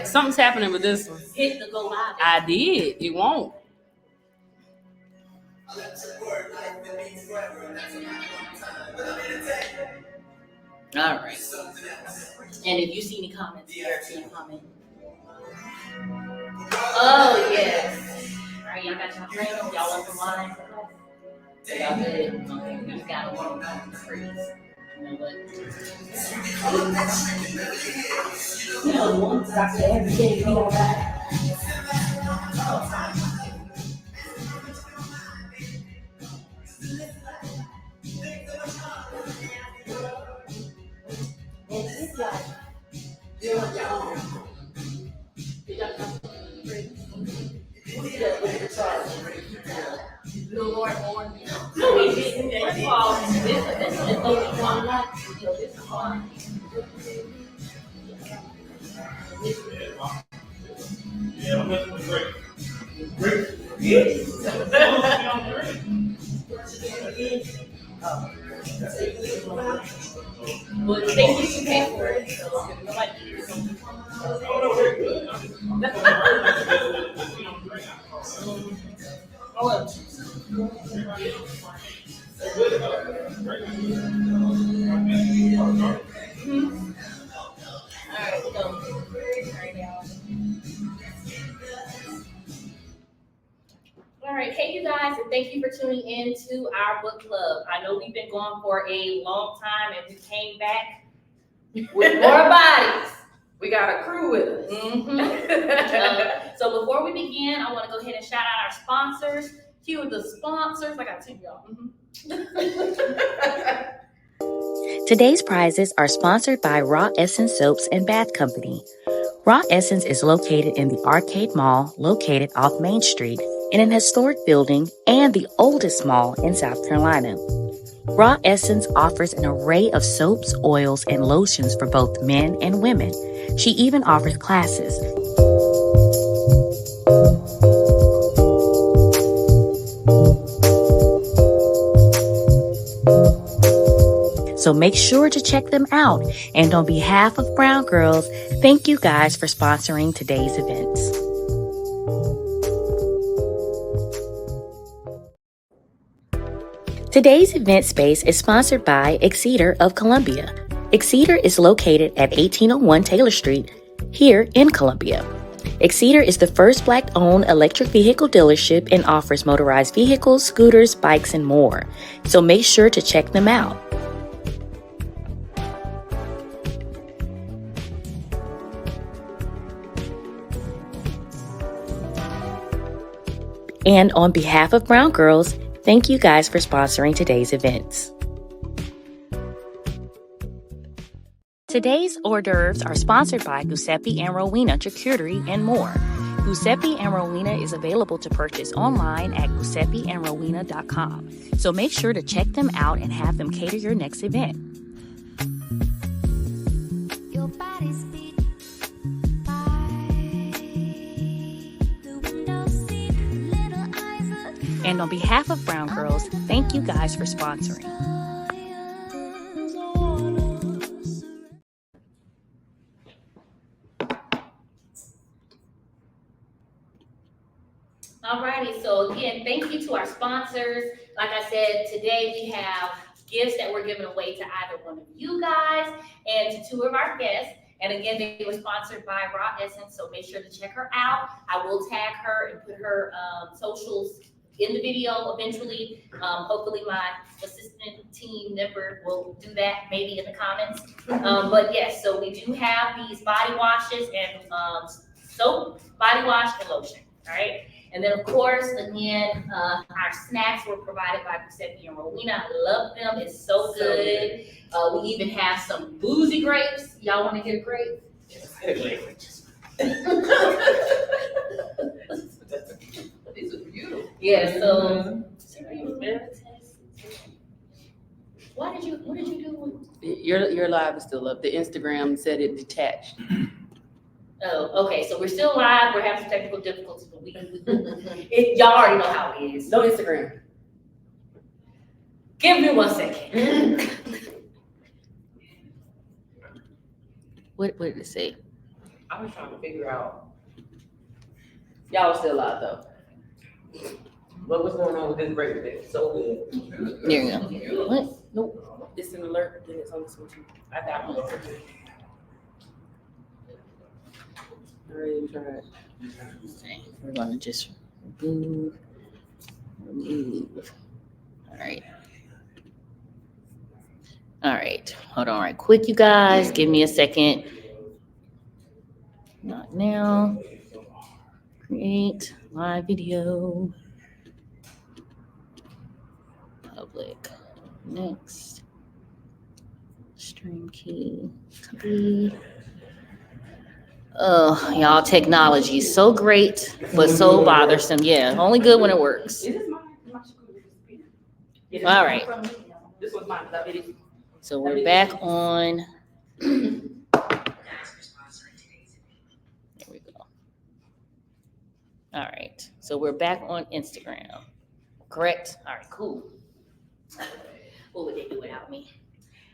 Something's happening with this one. Hit the go live. I did. It won't. All right. And if you see any comments, see a comment. Oh yes. All right, y'all got your drink. Y'all want some wine? Y'all good? Okay, we just got one on the freeze. You know what? You know, one doctor every day, we all right. No, we didn't. That's all. This is only one life. This is hard. Yeah, I'm looking for great. Yes. Well, thank you for paying for it. All right, hey you guys, and thank you for tuning in to our book club. I know we've been going for a long time, and we came back with more bodies. We got a crew with us. Mm-hmm. So before we begin, I want to go ahead and shout out our sponsors. Few of the sponsors, I got two of y'all. Mm-hmm. Today's prizes are sponsored by Raw Essence Soaps and Bath Company. Raw Essence is located in the Arcade Mall, located off Main Street, in an historic building and the oldest mall in South Carolina. Raw Essence offers an array of soaps, oils, and lotions for both men and women. She even offers classes. So make sure to check them out. And on behalf of Brown Girls, thank you guys for sponsoring today's events. Today's event space is sponsored by Exeeder of Columbia. Exeeder is located at 1801 Taylor Street, here in Columbia. Exeeder is the first Black-owned electric vehicle dealership and offers motorized vehicles, scooters, bikes, and more. So make sure to check them out. And on behalf of Brown Girls, thank you guys for sponsoring today's events. Today's hors d'oeuvres are sponsored by Giuseppe and Rowena Charcuterie and more. Giuseppe and Rowena is available to purchase online at giuseppeandrowena.com. So make sure to check them out and have them cater your next event. And on behalf of Brown Girls, thank you guys for sponsoring. Alrighty, so again, thank you to our sponsors. Like I said, today we have gifts that we're giving away to either one of you guys and to two of our guests. And again, they were sponsored by Raw Essence, so make sure to check her out. I will tag her and put her socials in the video eventually. Hopefully my assistant team member will do that maybe in the comments. But yes, so we do have these body washes and soap, body wash, and lotion, all right? And then of course, again, our snacks were provided by Giuseppe and Rowena. I love them, it's so good. We even have some boozy grapes. Y'all wanna get a grape? These are beautiful. Yeah, so. What did you do? Your live is still up. The Instagram said it detached. Oh, okay, so we're still live, we're having some technical difficulties, but y'all already know how it is. No Instagram. Give me 1 second. What did it say? I was trying to figure out Y'all still out though. what was going on with this break today. So good. There you go. What? Nope. It's an alert. Then it's on this one too. I got one. Already tried. Okay, we're gonna just remove. All right. All right. Hold on right quick, you guys. Give me a second. Not now. Create live video. Public. Next. Stream key. Copy. Oh, y'all, technology is so great, but so bothersome. Yeah, only good when it works. All right. This was mine. So we're back on. There we go. All right. So we're back on Instagram. Correct? All right, cool. What would they do without me?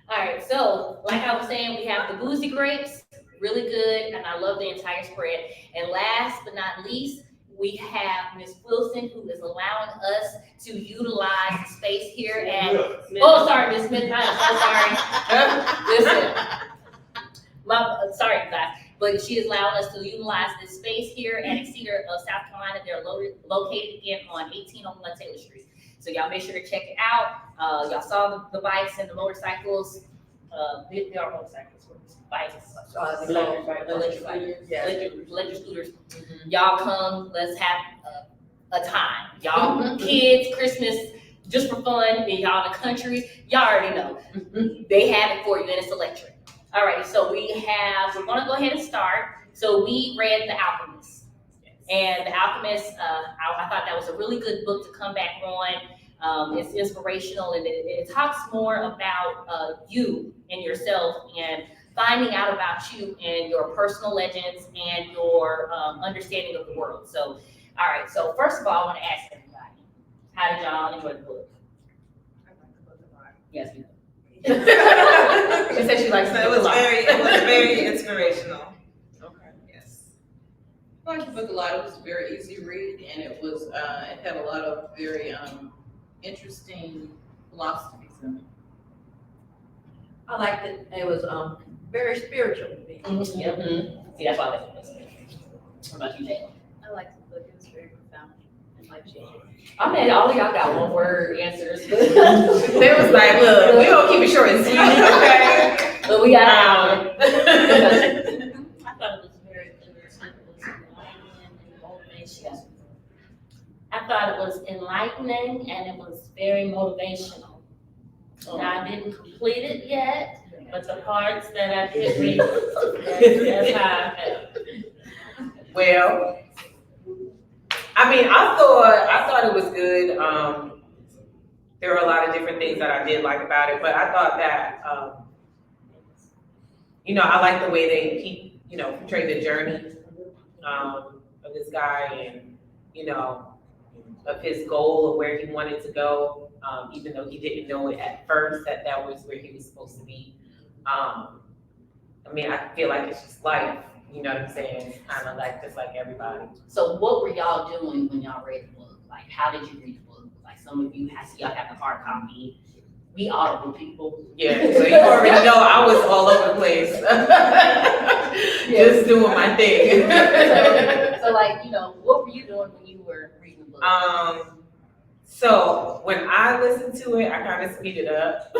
All right, so like I was saying, we have the boozy grapes, really good, and I love the entire spread. And last but not least, we have Miss Wilson, who is allowing us to utilize the space here at, oh, sorry, Miss Smith, I'm so sorry. Listen, sorry, guys, but she is allowing us to utilize this space here at Exeeder of South Carolina. They're located again on 1801 Taylor Street. So y'all make sure to check it out. Y'all saw the bikes and the motorcycles. They are motorcycles, bikes, electric scooters. Y'all come, let's have a time. Y'all kids, Christmas, just for fun, and y'all in the country, y'all already know. They have it for you, and it's electric. All right, so we're gonna go ahead and start. So we read The Alchemist. And The Alchemist, I thought that was a really good book to come back on. It's inspirational, and it talks more about you and yourself and finding out about you and your personal legends and your understanding of the world. So, all right. So first of all, I want to ask everybody, how did y'all enjoy the book? I like the book a lot. Yes, we do. She said she likes So it was very inspirational. Okay. Yes. I liked the book a lot. It was a very easy read, and it was it had a lot of very interesting philosophies in it. I liked it. It was very spiritual to me. Yep. See, that's why I like it. What about you, Jay? I liked the book. It was very profound and life-changing. I mean, all of y'all got one word answers. They was like, look, we gonna keep it short and sweet, okay? But we got an hour. I thought it was very good. I thought it was enlightening and it was very motivational. Now, I didn't complete it yet, but the parts that I did read, that's how I felt. Well, I mean, I thought it was good. There were a lot of different things that I did like about it, but I thought that, I like the way they portray the journey of this guy and, of his goal of where he wanted to go, even though he didn't know it at first that was where he was supposed to be. I mean, I feel like it's just life, you know what I'm saying? It's kind of like just like everybody. So what were y'all doing when y'all read the book? Like, how did you read the book? Like, some of you, y'all have the hard copy. We audible people. Yeah, so you already know I was all over the place. Just doing my thing. So like, what were you doing when you were reading the book? So when I listened to it, I kind of speeded up.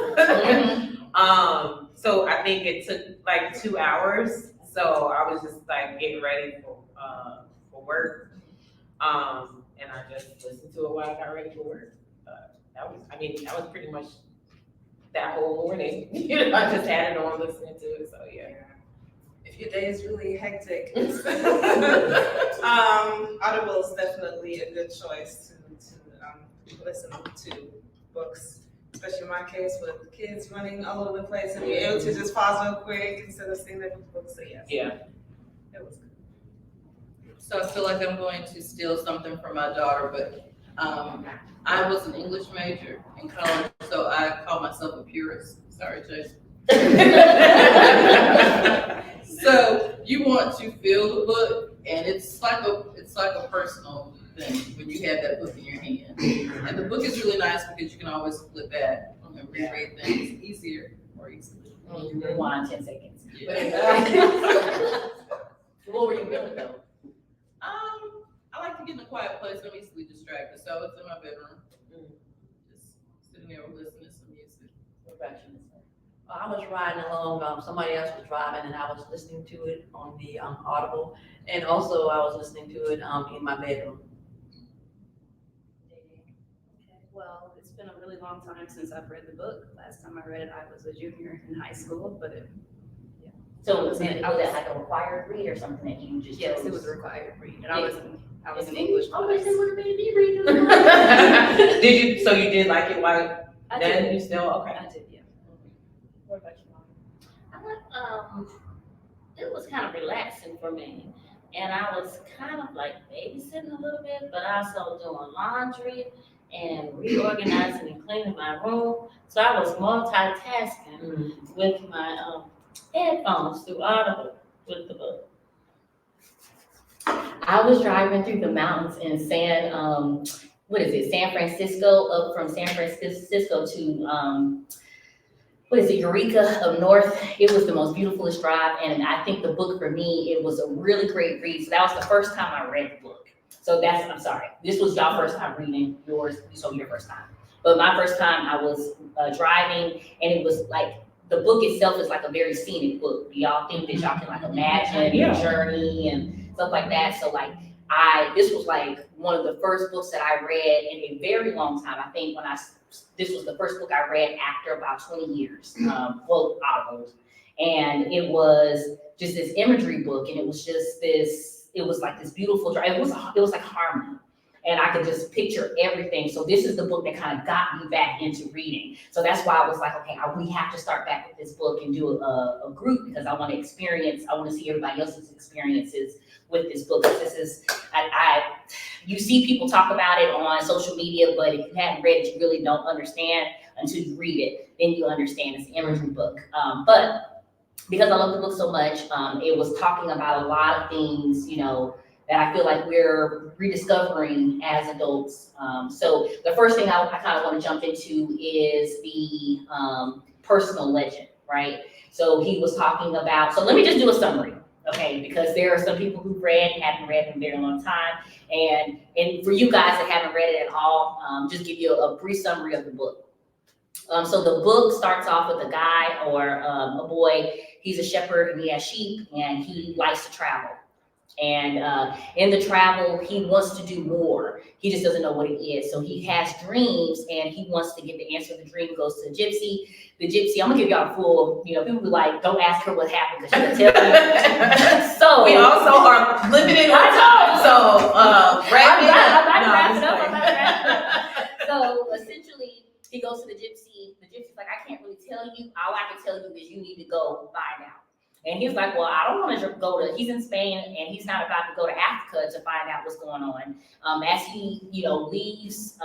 So I think it took like 2 hours. So I was just like getting ready for work. And I just listened to it while I got ready for work. That was pretty much that whole morning. I just had it on listening to it. So yeah. If your day is really hectic, Audible is definitely a good choice to listen to books, especially in my case with kids running all over the place and being able to just pause real quick instead of seeing different books. So yes, Yeah. it was good. So I feel like I'm going to steal something from my daughter, but I was an English major in college, so I call myself a purist. Sorry, Jason. So you want to feel the book, and it's like a personal thing when you have that book in your hand. And the book is really nice because you can always flip back and reread things more easily. Rewind 10 seconds. Yeah. What were you feeling though? I like to get in a quiet place. I'm easily distracted, so it's in my bedroom. Just sitting there listening to some music. What about you, Ms. Faye? I was riding along, somebody else was driving, and I was listening to it on the Audible, and also I was listening to it in my bedroom. Okay, well, it's been a really long time since I've read the book. Last time I read it, I was a junior in high school, but So was that like a required read or something that you just yes, chose? it was a required read, and I was in English Oh, class. they would have made me read it. So you did like it while I then did. you still, okay. I did, yeah. What about you, Mom? It was kind of relaxing for me. And I was kind of like babysitting a little bit, but also doing laundry and reorganizing and cleaning my room. So I was multitasking with my headphones through Audible with the book. I was driving through the mountains in San Francisco, up from San Francisco to, Eureka up north. It was the most beautifulest drive, and I think the book for me, it was a really great read. So that was the first time I read the book. So I'm sorry, this was y'all first time reading yours, so your first time. But my first time I was driving, and it was like, the book itself is like a very scenic book. Do y'all think that y'all can like imagine the journey and stuff like that? So like, this was like one of the first books that I read in a very long time. I think this was the first book I read after about 20 years, Audible. And it was just this imagery book, and it was just it was like this beautiful drive. It was like harmony. And I could just picture everything. So this is the book that kind of got me back into reading. So that's why I was like, okay, we have to start back with this book and do a group, because I want to see everybody else's experiences with this book. This is, you see people talk about it on social media, but if you haven't read it, you really don't understand until you read it. Then you understand it's an imagery book. But because I love the book so much, it was talking about a lot of things, that I feel like we're rediscovering as adults. So the first thing I kind of want to jump into is the personal legend, right? So he was talking about, so let me just do a summary, okay? Because there are some people who've haven't read in a very long time. And for you guys that haven't read it at all, just give you a brief summary of the book. So the book starts off with a guy or a boy. He's a shepherd and he has sheep, and he likes to travel. And in the travel, he wants to do more. He just doesn't know what it is. So he has dreams, and he wants to get the answer. The dream goes to the gypsy. The gypsy, I'm gonna give y'all a full, people be like, don't ask her what happened, because she'll tell you. So We also are limited on time, so wrap it up. So essentially, he goes to the gypsy. The gypsy's like, I can't really tell you. All I can tell you is you need to go find out. And he's like, well, I don't want to he's in Spain, and he's not about to go to Africa to find out what's going on. As he, leaves,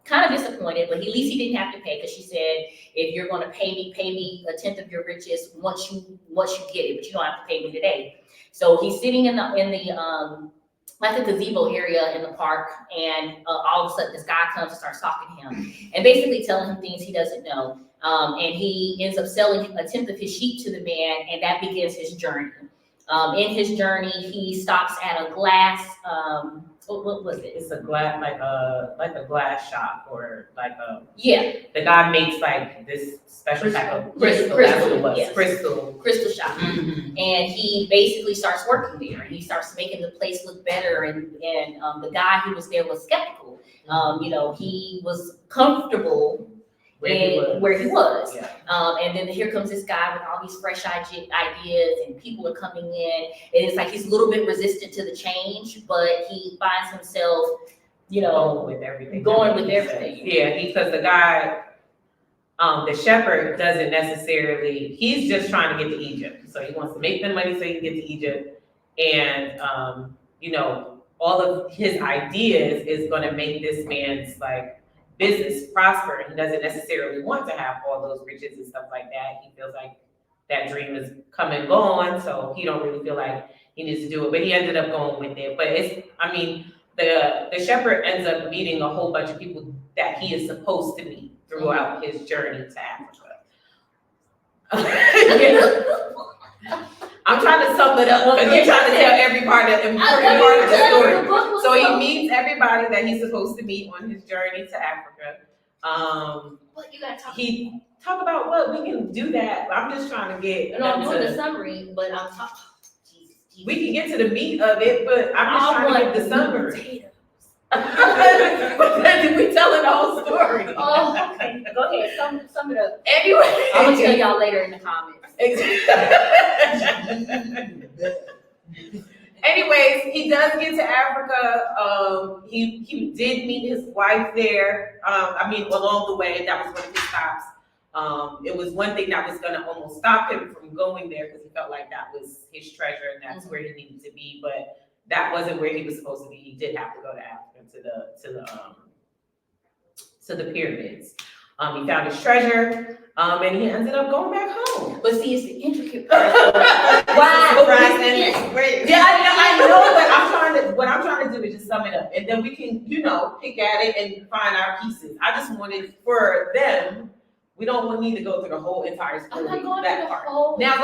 kind of disappointed, but at least he didn't have to pay, because she said, if you're going to pay me a tenth of your riches once you get it, but you don't have to pay me today. So he's sitting in the like a gazebo area in the park, and all of a sudden this guy comes and starts talking to him and basically telling him things he doesn't know. And he ends up selling a tenth of his sheep to the man, and that begins his journey. In his journey, he stops at a glass, what was it? It's a glass, like a glass shop, or like the guy makes like this special type of crystal. That's what it was. Yes. Crystal shop. Mm-hmm. And he basically starts working there, and he starts making the place look better. And the guy who was there was skeptical. He was comfortable where he was. Yeah. And then here comes this guy with all these fresh ideas, and people are coming in, and it's like he's a little bit resistant to the change, but he finds himself, going with everything. Yeah, because the guy, the shepherd doesn't necessarily, he's just trying to get to Egypt. So he wants to make the money so he can get to Egypt. And, all of his ideas is going to make this man's business prosper. He doesn't necessarily want to have all those riches and stuff like that. He feels like that dream is come and gone, so he don't really feel like he needs to do it, but he ended up going with it. But the shepherd ends up meeting a whole bunch of people that he is supposed to meet throughout his journey to Africa. I'm trying to sum it up, because you're trying to tell every part of the important part of the story. So he meets everybody that he's supposed to meet on his journey to Africa. What you gotta talk. He talk about what we can do that. I'm just trying to get. No, I'm doing the summary, but I'm talking. We can get to the meat of it, but I'm just trying to get the summary. But then we telling the whole story. Oh, okay. Go ahead. Sum it up. Anyway, I'm gonna tell y'all later in the comments. Anyways, he does get to Africa. He did meet his wife there. Along the way, that was one of his stops. It was one thing that was gonna almost stop him from going there, because he felt like that was his treasure and that's where he needed to be. But that wasn't where he was supposed to be. He did have to go to Africa to the pyramids. He found his treasure, and he ended up going back home. But see, it's the intricate part. Why? Yeah, I know, but what I'm trying to do is just sum it up, and then we can, pick at it and find our pieces. I just wanted for them. We don't need to go through the whole entire story. I'm not going that through the part. whole Now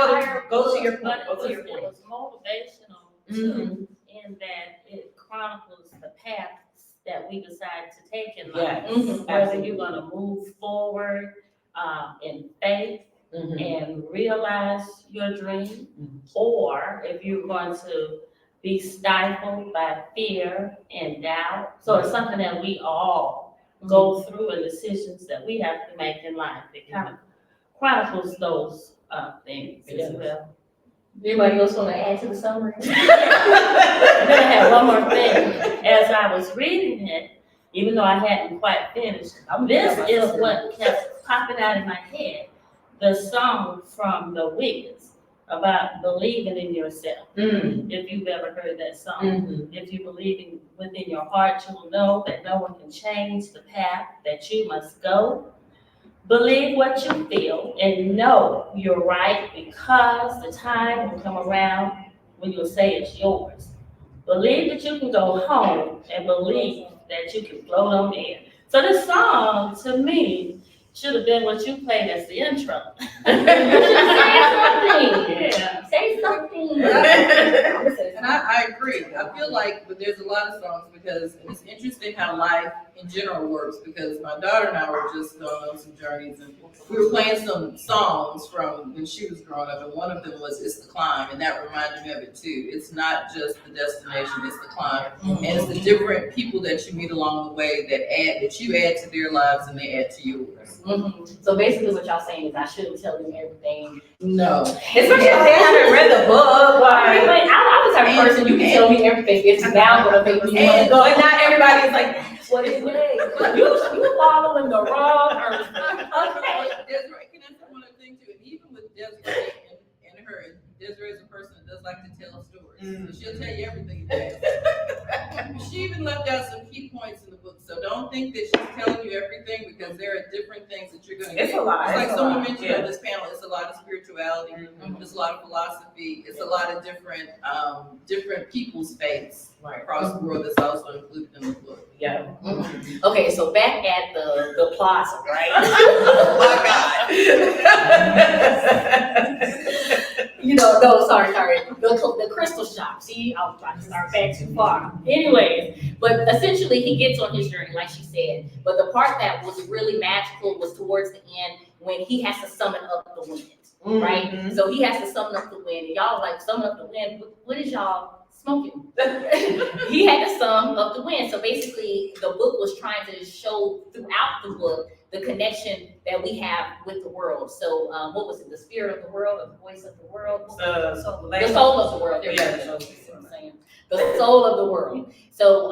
go to your point. But Go to your it point. was motivational too, in that it chronicles the paths that we decide to take in life. Yes, Whether you're gonna move forward in faith and realize your dream, or if you're going to be stifled by fear and doubt. So it's something that we all go through, and decisions that we have to make in life. It kind of chronicles those things as well. Anybody else want to add to the summary? And then I had one more thing. As I was reading it, even though I hadn't quite finished, this is what kept popping out in my head. The song from the Wiggins about believing in yourself. If you've ever heard that song. If you believe within your heart, you will know that no one can change the path that you must go. Believe what you feel and know you're right, because the time will come around when you'll say it's yours. Believe that you can go home, and believe that you can float on air. So this song, to me, should have been what you played as the intro. Say something. And I agree. I feel like, but there's a lot of songs, because it's interesting how life in general works, because my daughter and I were just going on some journeys, and we were playing some songs from when she was growing up, and one of them was It's the Climb, and that reminded me of it too. It's not just the destination, it's the climb. And it's the different people that you meet along the way that you add to their lives and they add to yours. So basically what y'all saying is I shouldn't tell them everything. No. Especially if they haven't read the book. I was the type of person, you can tell me everything. It's now gonna make me want to go. And not everybody is like, What is it? You following the wrong person. Okay. Desiree, can I say one other thing too? And even with Desiree and her, Desiree is a person that does like to tell stories. So she'll tell you everything. She even left out some key points in the book. So don't think that she's telling you everything, because there are different things that you're going to get. It's a lot. It's like someone mentioned on this panel, it's a lot of spirituality. There's a lot of philosophy. It's a lot of different people's faiths across the world that's also included in the book. yeah. Okay, so back at the plaza, right? Oh my God. Sorry. The crystal shop. See, I was trying to start back too far. Anyways, but essentially he gets on his journey, like she said. But the part that was really magical was towards the end, when he has to summon up the wind, right? So he has to summon up the wind. And y'all like summon up the wind. What is y'all smoking? He had to sum up the wind. So basically the book was trying to show throughout the book the connection that we have with the world. So what was it? The spirit of the world, or the voice of the world? The soul of the world. There Yeah, you go. The soul of the world. So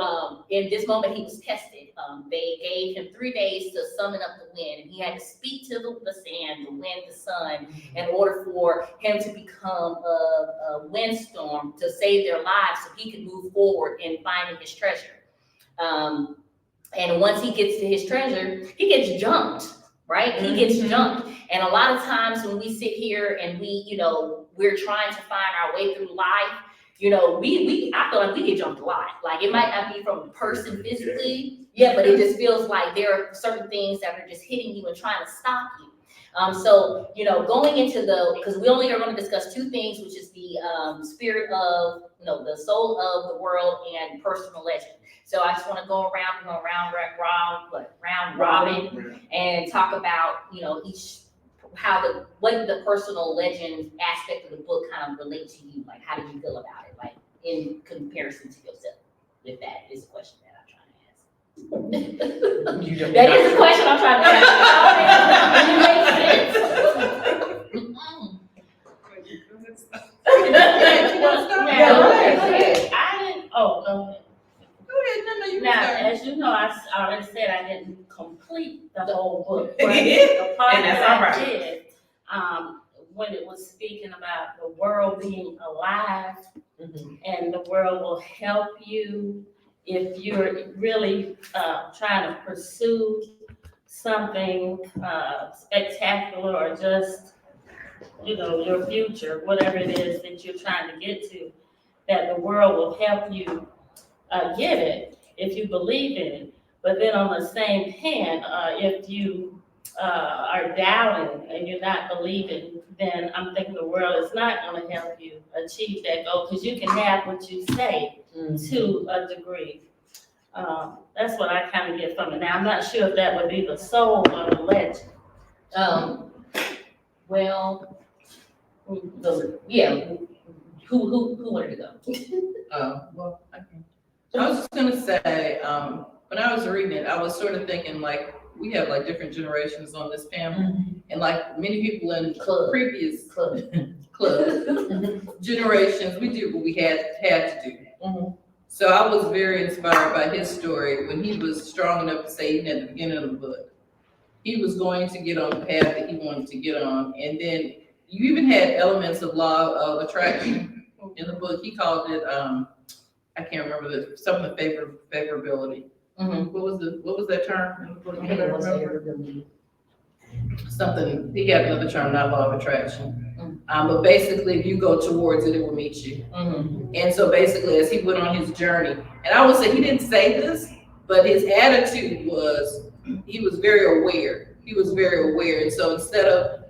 in this moment he was tested. They gave him 3 days to summon up the wind, and he had to speak to the sand, the wind, the sun, in order for him to become a windstorm to save their lives, so he could move forward in finding his treasure. And once he gets to his treasure, he gets jumped right? He gets jumped. And a lot of times when we sit here and we're trying to find our way through life, I feel like we get jumped a lot. Like it might not be from a person physically, but it just feels like there are certain things that are just hitting you and trying to stop you. So going into because we only are going to discuss two things, which is the spirit of, the soul of the world and personal legend. So I just want to go around round robin and talk about, each what the personal legend aspect of the book kind of relate to you. Like, how do you feel about it? Like in comparison to yourself, if that is a question that I'm trying to ask. That is a question I'm trying to As you know, I already said I didn't complete the whole book. But the part And that's that all right. I did, when it was speaking about the world being alive, and the world will help you if you're really trying to pursue something spectacular, or just, your future, whatever it is that you're trying to get to, that the world will help you get it if you believe in it. But then on the same hand, if you are doubting and you're not believing, then I'm thinking the world is not going to help you achieve that goal, because you can have what you say to a degree. That's what I kind of get from it. Now, I'm not sure if that would be the soul or the legend. Who wanted to go? Well, I was just gonna say, when I was reading it, I was sort of thinking like, we have like different generations on this family, and like many people in previous club generations, we did what we had to do. So I was very inspired by his story when he was strong enough to say, even at the beginning of the book, he was going to get on the path that he wanted to get on. And then you even had elements of law of attraction in the book. He called it, I can't remember something favorability. What was that term in the book? I think it was favorability. Something, he got another term, not law of attraction. But basically, if you go towards it, it will meet you. And so basically, as he went on his journey, and I would say he didn't say this, but his attitude was, he was very aware. And so instead of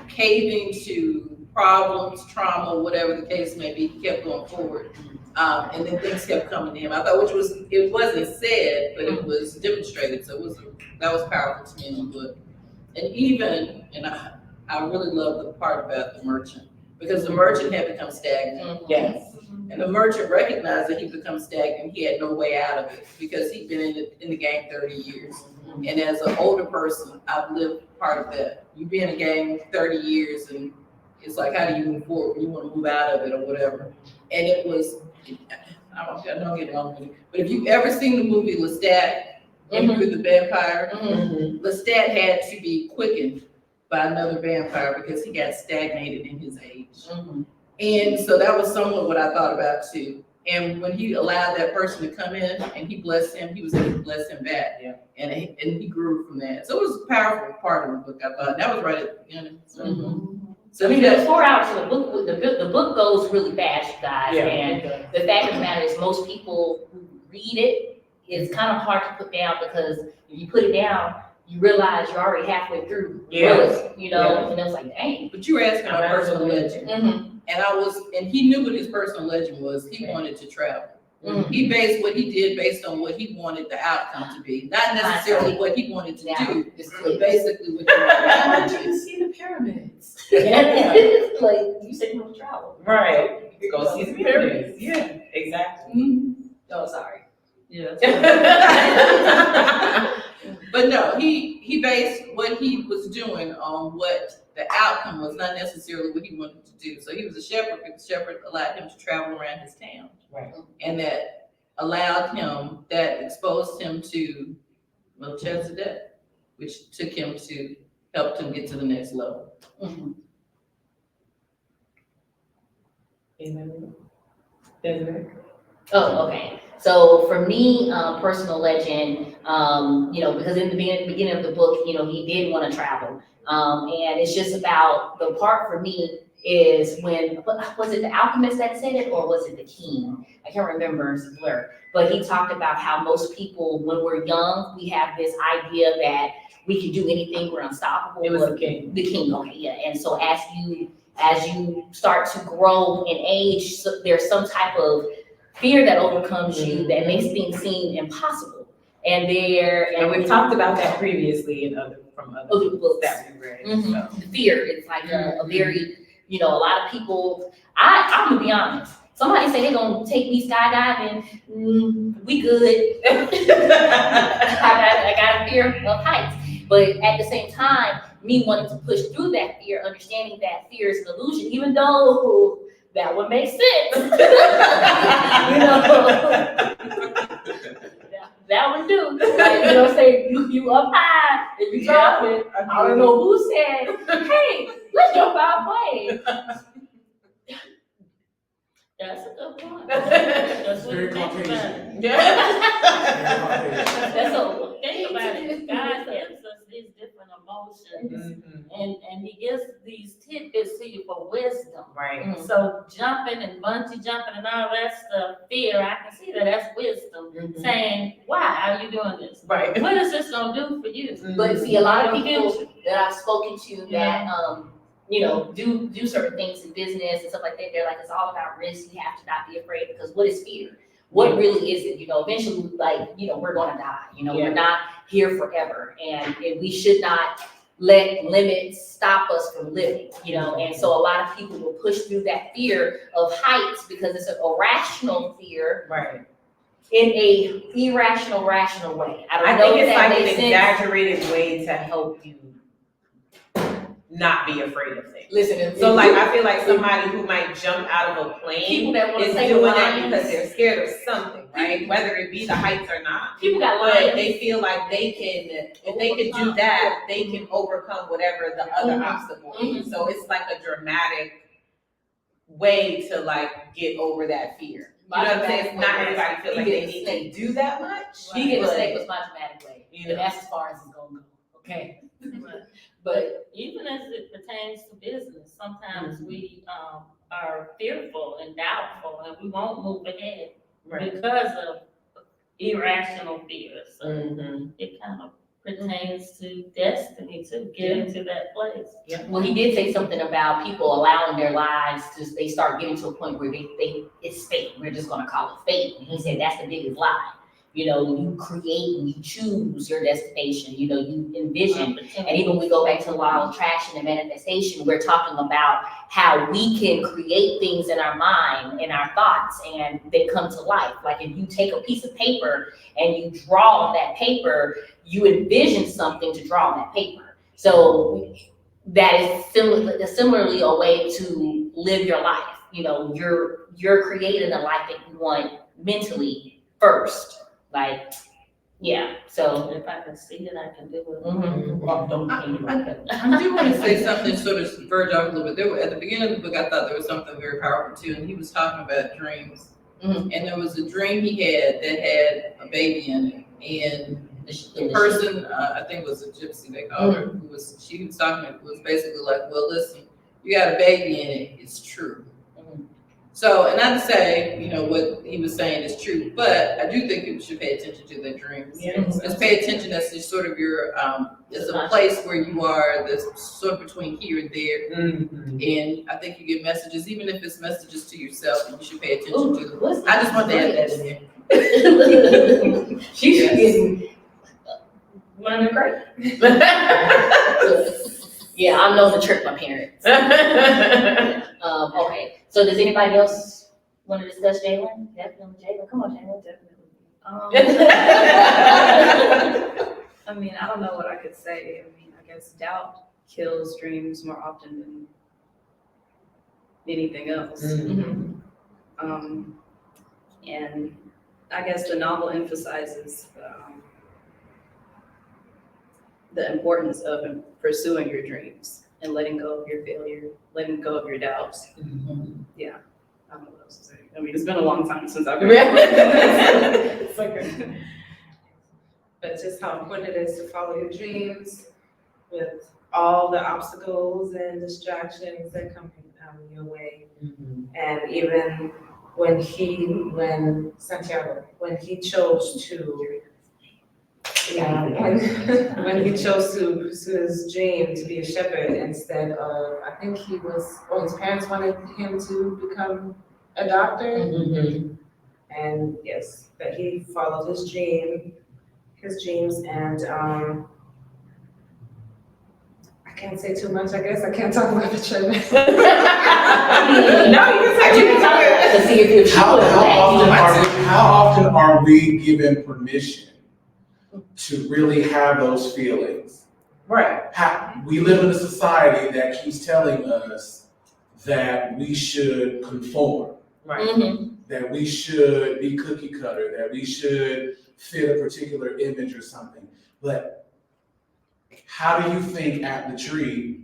caving to problems, trauma, whatever the case may be, he kept going forward. And then things kept coming to him. I thought, it wasn't said, but it was demonstrated. So that was powerful to me in the book. And I really love the part about the merchant, because the merchant had become stagnant. Yes. And the merchant recognized that he'd become stagnant. He had no way out of it, because he'd been in the game 30 years. And as an older person, I've lived part of that. You be in a game 30 years, and it's like, how do you move forward? You want to move out of it or whatever. And it was, I don't get wrong with it, but if you've ever seen the movie Lestat, with the vampire, Lestat had to be quickened by another vampire because he got stagnated in his age. And so that was somewhat what I thought about too. And when he allowed that person to come in and he blessed him, he was able to bless him back. Yeah. And he grew from that. So it was a powerful part of the book, I thought. That was right at the beginning. So I mean, there's 4 hours of the book. The book goes really fast, you guys. Yeah. And the fact of the matter is, most people who read it, it's kind of hard to put down, because if you put it down, you realize you're already halfway through. And it was like, dang. But you were asking about personal legend. And he knew what his personal legend was. He wanted to travel. He based what he did based on what he wanted the outcome to be, not necessarily what he wanted to do, but basically what he wanted to do. to see the pyramids. Like you said, you want to travel. Right. Go see the pyramids. Yeah, exactly. Oh, sorry. Yeah. But no, he based what he was doing on what the outcome was, not necessarily what he wanted to do. So he was a shepherd, but the shepherd allowed him to travel around his town. Right. And that exposed him to Melchizedek, which helped him get to the next level. Oh, okay. So for me, personal legend, because in the beginning of the book, he did want to travel. And it's just about the part for me is when, was it the Alchemist that said it or was it the King? I can't remember, it's a blur. But he talked about how most people, when we're young, we have this idea that we can do anything, we're unstoppable. It was the King. The King, okay, yeah. And so as you start to grow in age, so there's some type of fear that overcomes you that makes things seem impossible. And we've talked about that previously from other books that we read. So. The fear, it's like a very, a lot of people, I'm gonna be honest. Somebody say they're gonna take me skydiving, we good. I got a fear of heights. But at the same time, me wanting to push through that fear, understanding that fear is an illusion, even though that would make sense. That would do. Like, say you up high, if you drop it, I don't know who said, hey, let's jump out plane. That's a good point. That's what Very you think about it. Caucasian. That's a think about it. God gives us these different emotions, and He gives these tidbits to you for wisdom. Right. So jumping and bungee jumping and all that stuff, fear, I can see that's wisdom. Saying, why are you doing this? Right. What is this gonna do for you? But see, a lot of people that I've spoken to that do certain things in business and stuff like that, they're like, it's all about risk. You have to not be afraid, because what is fear? What really is it? Eventually, we're gonna die. We're not here forever, and we should not let limits stop us from living. And so a lot of people will push through that fear of heights because it's an irrational fear, Right. in a irrational, rational way. I think it's like an exaggerated way to help you not be afraid of things. Listen, So I feel like somebody who might jump out of a plane people that want to is take doing lines, that because they're scared of something, right? Whether it be the heights or not. people got But lines. they feel like they can, if they can do that, they can overcome whatever the other obstacle is. So it's like a dramatic way to get over that fear. You know what I'm saying? Not everybody feels like they need to do that much. Vegan but, mistake was my dramatic way, and that's as far as it's gonna go. Okay. But even as it pertains to business, sometimes we are fearful and doubtful, and we won't move ahead because of irrational fears. So it kind of pertains to destiny to get into that place. well, he did say something about people allowing their lives they start getting to a point where it's fate. We're just gonna call it fate. And he said that's the biggest lie. You create and you choose your destination, you envision. And even when we go back to the law of attraction and manifestation, we're talking about how we can create things in our mind and our thoughts and they come to life. Like if you take a piece of paper and you draw on that paper, you envision something to draw on that paper. So that is similarly a way to live your life. You're creating a life that you want mentally first. So if I can see it, I can do it. Well, don't I do want to say something sort of verge off a little bit. At the beginning of the book, I thought there was something very powerful too, and he was talking about dreams. And there was a dream he had that had a baby in it, and the person, I think it was a gypsy they called her, she was talking, it was basically like, well, listen, you got a baby in it, it's true. So, and not to say, what he was saying is true, but I do think people should pay attention to their dreams. Just pay attention as to sort of your, it's a place where you are that's sort of between here and there. And I think you get messages, even if it's messages to yourself, and you should pay attention to them. I just want to add that in there. She's getting Learning great. Yeah, I'm known to trick my parents. Okay, so does anybody else want to discuss Jalen? Definitely, Jalen. Come on, Jalen. I don't know what I could say. I guess doubt kills dreams more often than anything else. And I guess the novel emphasizes the importance of pursuing your dreams and letting go of your failure, letting go of your doubts. Yeah, I don't know what else to say. I mean, it's been a long time since I've read it. But just how important it is to follow your dreams with all the obstacles and distractions that come your way. And even when Santiago, when he chose to when he chose to pursue his dream to be a shepherd instead of, I think his parents wanted him to become a doctor. And yes, that he followed his dreams, and I can't say too much, I guess. I can't talk about the trip. No, you can talk To see if you're How sure. often are we given permission to really have those feelings? Right. We live in a society that keeps telling us that we should conform, Right. that we should be cookie cutter, that we should fit a particular image or something. But how do you think at the tree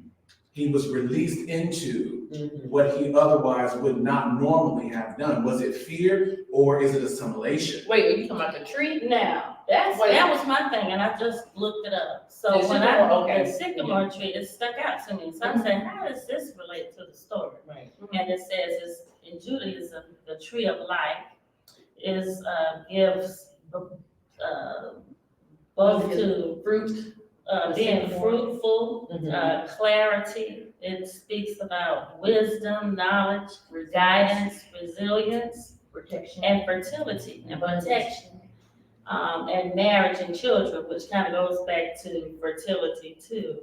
he was released into what he otherwise would not normally have done? Was it fear or is it assimilation? Wait, are you talking about the tree? Now, that was my thing, and I just looked it up. So The when sycamore, the sycamore tree, it stuck out to me. So I said, how does this relate to the story? Right. And it says, it's, in Judaism, the tree of life gives both to Fruit. being fruitful, clarity. It speaks about wisdom, knowledge, guidance, resilience, Protection. and fertility and protection. And marriage and children, which kind of goes back to fertility too.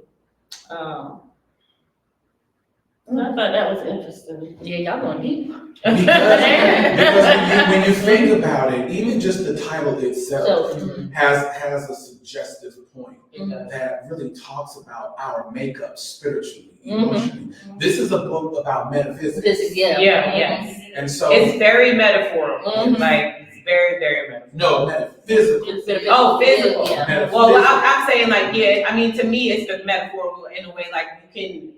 I thought that was interesting. Yeah, y'all going deep. Because when you think about it, even just the title itself has a suggestive point that really talks about our makeup spiritually, emotionally. This is a book about metaphysics. Yes. And so It's very metaphorical, like it's very, very metaphorical. no, metaphysical. Oh, physical. Yeah. Metaphysical. Well, I'm saying like, yeah, I mean, to me, it's the metaphorical in a way, like you can,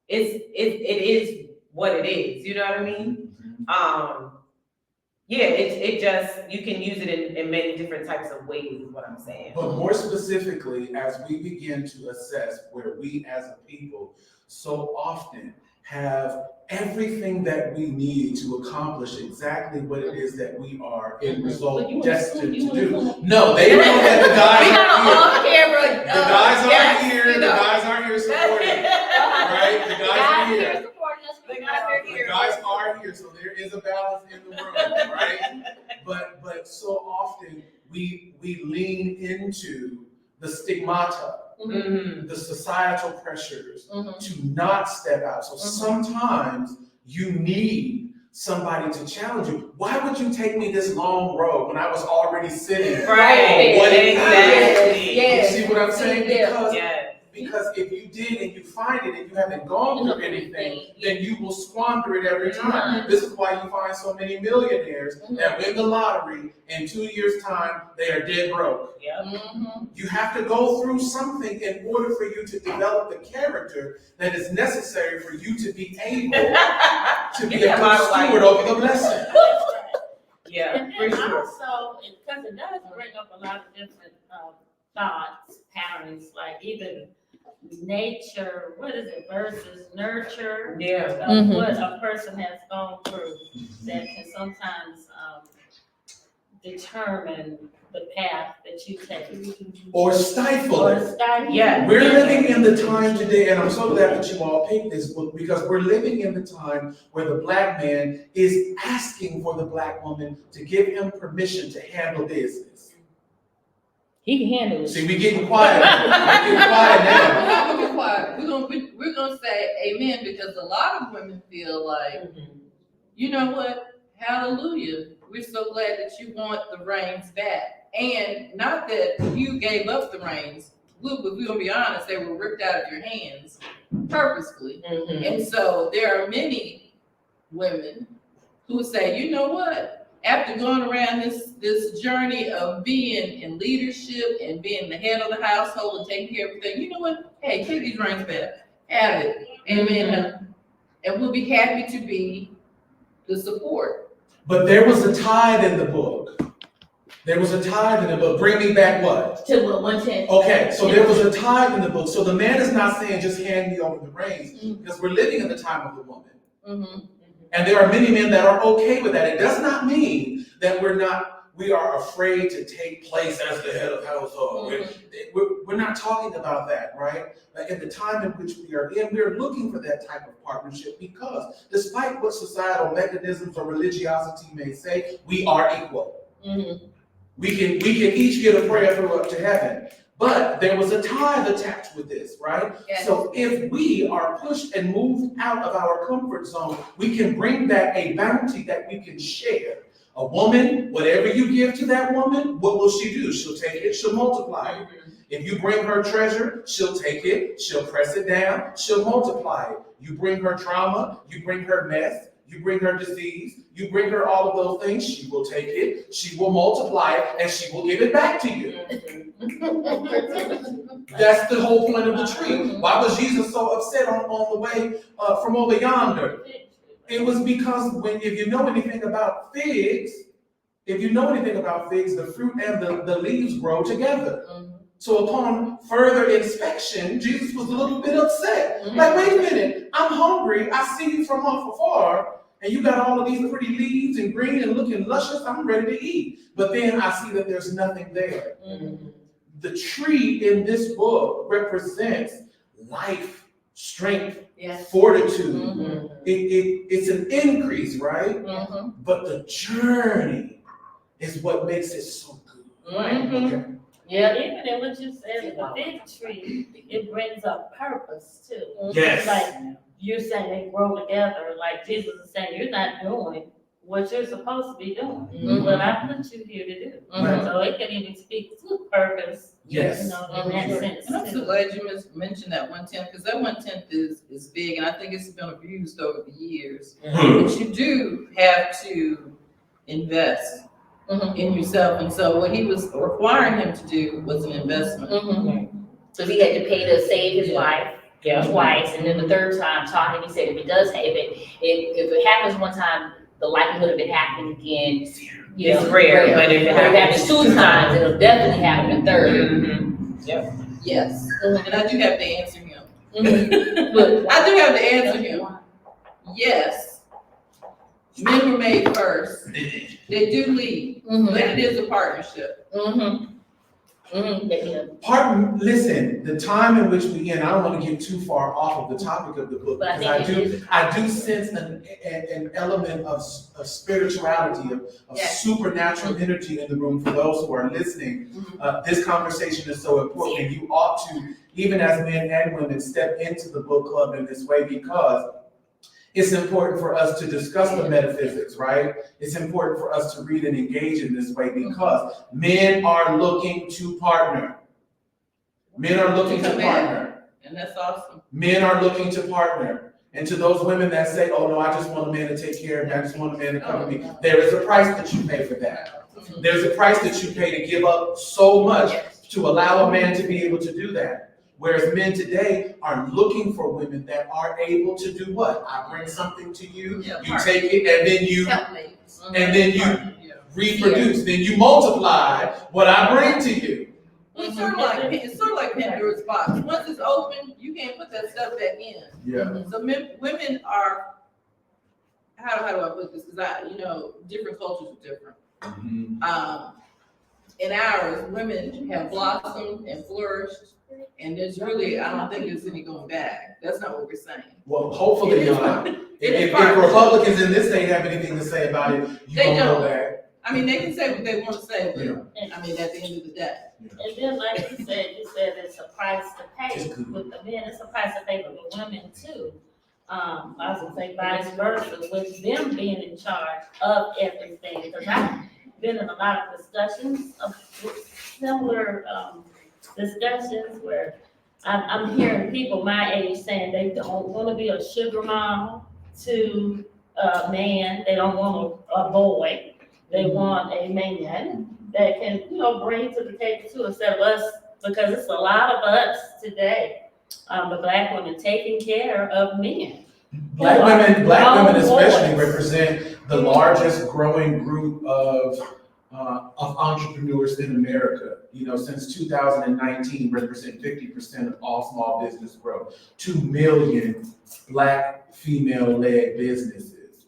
it is what it is, you know what I mean? Yeah, it just, you can use it in many different types of ways, is what I'm saying. But more specifically, as we begin to assess where we as a people so often have everything that we need to accomplish exactly what it is that we are in result destined to do. No, they know that the guys are here. The guys aren't here. The guys aren't here supporting. Right? The guys are here. The guys are here, so there is a balance in the room, right? But so often we lean into the stigmata, the societal pressures to not step out. So sometimes you need somebody to challenge you. Why would you take me this long road when I was already sitting? Right, exactly. You see what I'm saying? Because if you did and you find it and you haven't gone through anything, then you will squander it every time. This is why you find so many millionaires that win the lottery in 2 years' time, they are dead broke. You have to go through something in order for you to develop the character that is necessary for you to be able to be a good steward over the blessing. And then also, because it does bring up a lot of different thoughts, patterns, like even nature, what is it, versus nurture. What a person has gone through that can sometimes determine the path that you take. Or stifle it. Yeah. We're living in the time today, and I'm so glad that you all picked this book, because we're living in the time where the black man is asking for the black woman to give him permission to handle business. He can handle it. See, we getting quiet. We're getting quiet now. We're not gonna be quiet. We're gonna say amen, because a lot of women feel like, you know what? Hallelujah. We're so glad that you want the reins back. And not that you gave up the reins. If we're gonna be honest, they were ripped out of your hands purposefully. And so there are many women who say, you know what? After going around this journey of being in leadership and being the head of the household and taking care of everything, you know what? Hey, take these reins back. Have it. Amen. And we'll be happy to be the support. But there was a tithe in the book. There was a tithe in the book. Bring me back what? To what, 110? Okay, so there was a tithe in the book. So the man is not saying just hand me over the reins, because we're living in the time of the woman. Mm-hmm. And there are many men that are okay with that. It does not mean that we are afraid to take place as the head of household. We're not talking about that, right? Like in the time in which we are in, we're looking for that type of partnership because despite what societal mechanisms or religiosity may say, we are equal. Mm-hmm. We can each get a prayer through up to heaven. But there was a tithe attached with this, right? Yes. So if we are pushed and moved out of our comfort zone, we can bring back a bounty that we can share. A woman, whatever you give to that woman, what will she do? She'll take it, she'll multiply it. If you bring her treasure, she'll take it, she'll press it down, she'll multiply it. You bring her trauma, you bring her mess, you bring her disease, you bring her all of those things, she will take it, she will multiply it, and she will give it back to you. That's the whole point of the tree. Why was Jesus so upset on the way from over yonder? It was because if you know anything about figs, the fruit and the leaves grow together. So upon further inspection, Jesus was a little bit upset. Like, wait a minute, I'm hungry, I see you from afar, and you got all of these pretty leaves and green and looking luscious, I'm ready to eat. But then I see that there's nothing there. The tree in this book represents life, strength, fortitude. It's an increase, right? But the journey is what makes it so good. Okay. Yeah, even in what you said, the fig tree, it brings up purpose too. Yes. Like you're saying they grow together, like Jesus is saying, you're not doing what you're supposed to be doing. What I put you here to do. So it can even speak to purpose. Yes. You know, in that sense. And I'm so glad you mentioned that 1/10, because that 1/10 is big, and I think it's been abused over the years. But you do have to invest in yourself, and so what he was requiring him to do was an investment. So he had to pay to save his wife twice, and then the third time taught him, he said if it does, if it happens one time, the likelihood of it happening again, It's rare, but if it happens 2 times, it'll definitely happen a third. Yes, and I do have to answer him. But I do have to answer him. Yes, men were made first. They do lead, but it is a partnership. Listen, the time in which we in, I don't want to get too far off of the topic of the book, But because I do sense an element of spirituality, of supernatural energy in the room for those who are listening. This conversation is so important, and you ought to, even as men and women, step into the book club in this way, because it's important for us to discuss the metaphysics, right? It's important for us to read and engage in this way because men are looking to partner. Men are looking to partner. And that's awesome. Men are looking to partner. And to those women that say, oh no, I just want a man to take care of me, I just want a man to cover me, there is a price that you pay for that. There's a price that you pay to give up so much to allow a man to be able to do that. Whereas men today are looking for women that are able to do what? I bring something to you, you take it, and then you reproduce, then you multiply what I bring to you. It's sort of like Pandora's box. Once it's open, you can't put that stuff back in. Yeah. So women are, how do I put this? Because different cultures are different. In ours, women have blossomed and flourished. And there's really, I don't think there's any going back. That's not what we're saying. Well, hopefully not. If Republicans in this state have anything to say about it, you don't go back. I mean, they can say what they want to say, but I mean, at the end of the day. And then, like you said it's a price to pay. With the men, it's a price to pay for the women too. I was gonna say vice versa, with them being in charge of everything. Because I've been in a lot of discussions of similar discussions where I'm hearing people my age saying they don't want to be a sugar mom to a man. They don't want a boy. They want a man that can, bring to the table too, instead of us, because it's a lot of us today, the Black women taking care of men. Black women especially represent the largest growing group of entrepreneurs in America. You know, since 2019, represent 50% of all small business growth. 2 million Black female-led businesses.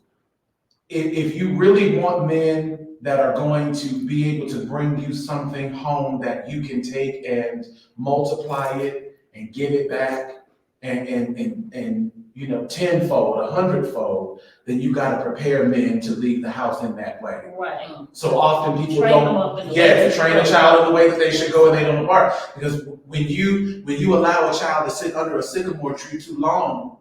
If you really want men that are going to be able to bring you something home that you can take and multiply it and give it back and you know, 10-fold, 100-fold, then you got to prepare men to leave the house in that way. Right. So often people Train them up in the way they should train a go. child in the way that they should go and they don't depart. Because when you allow a child to sit under a sycamore tree too long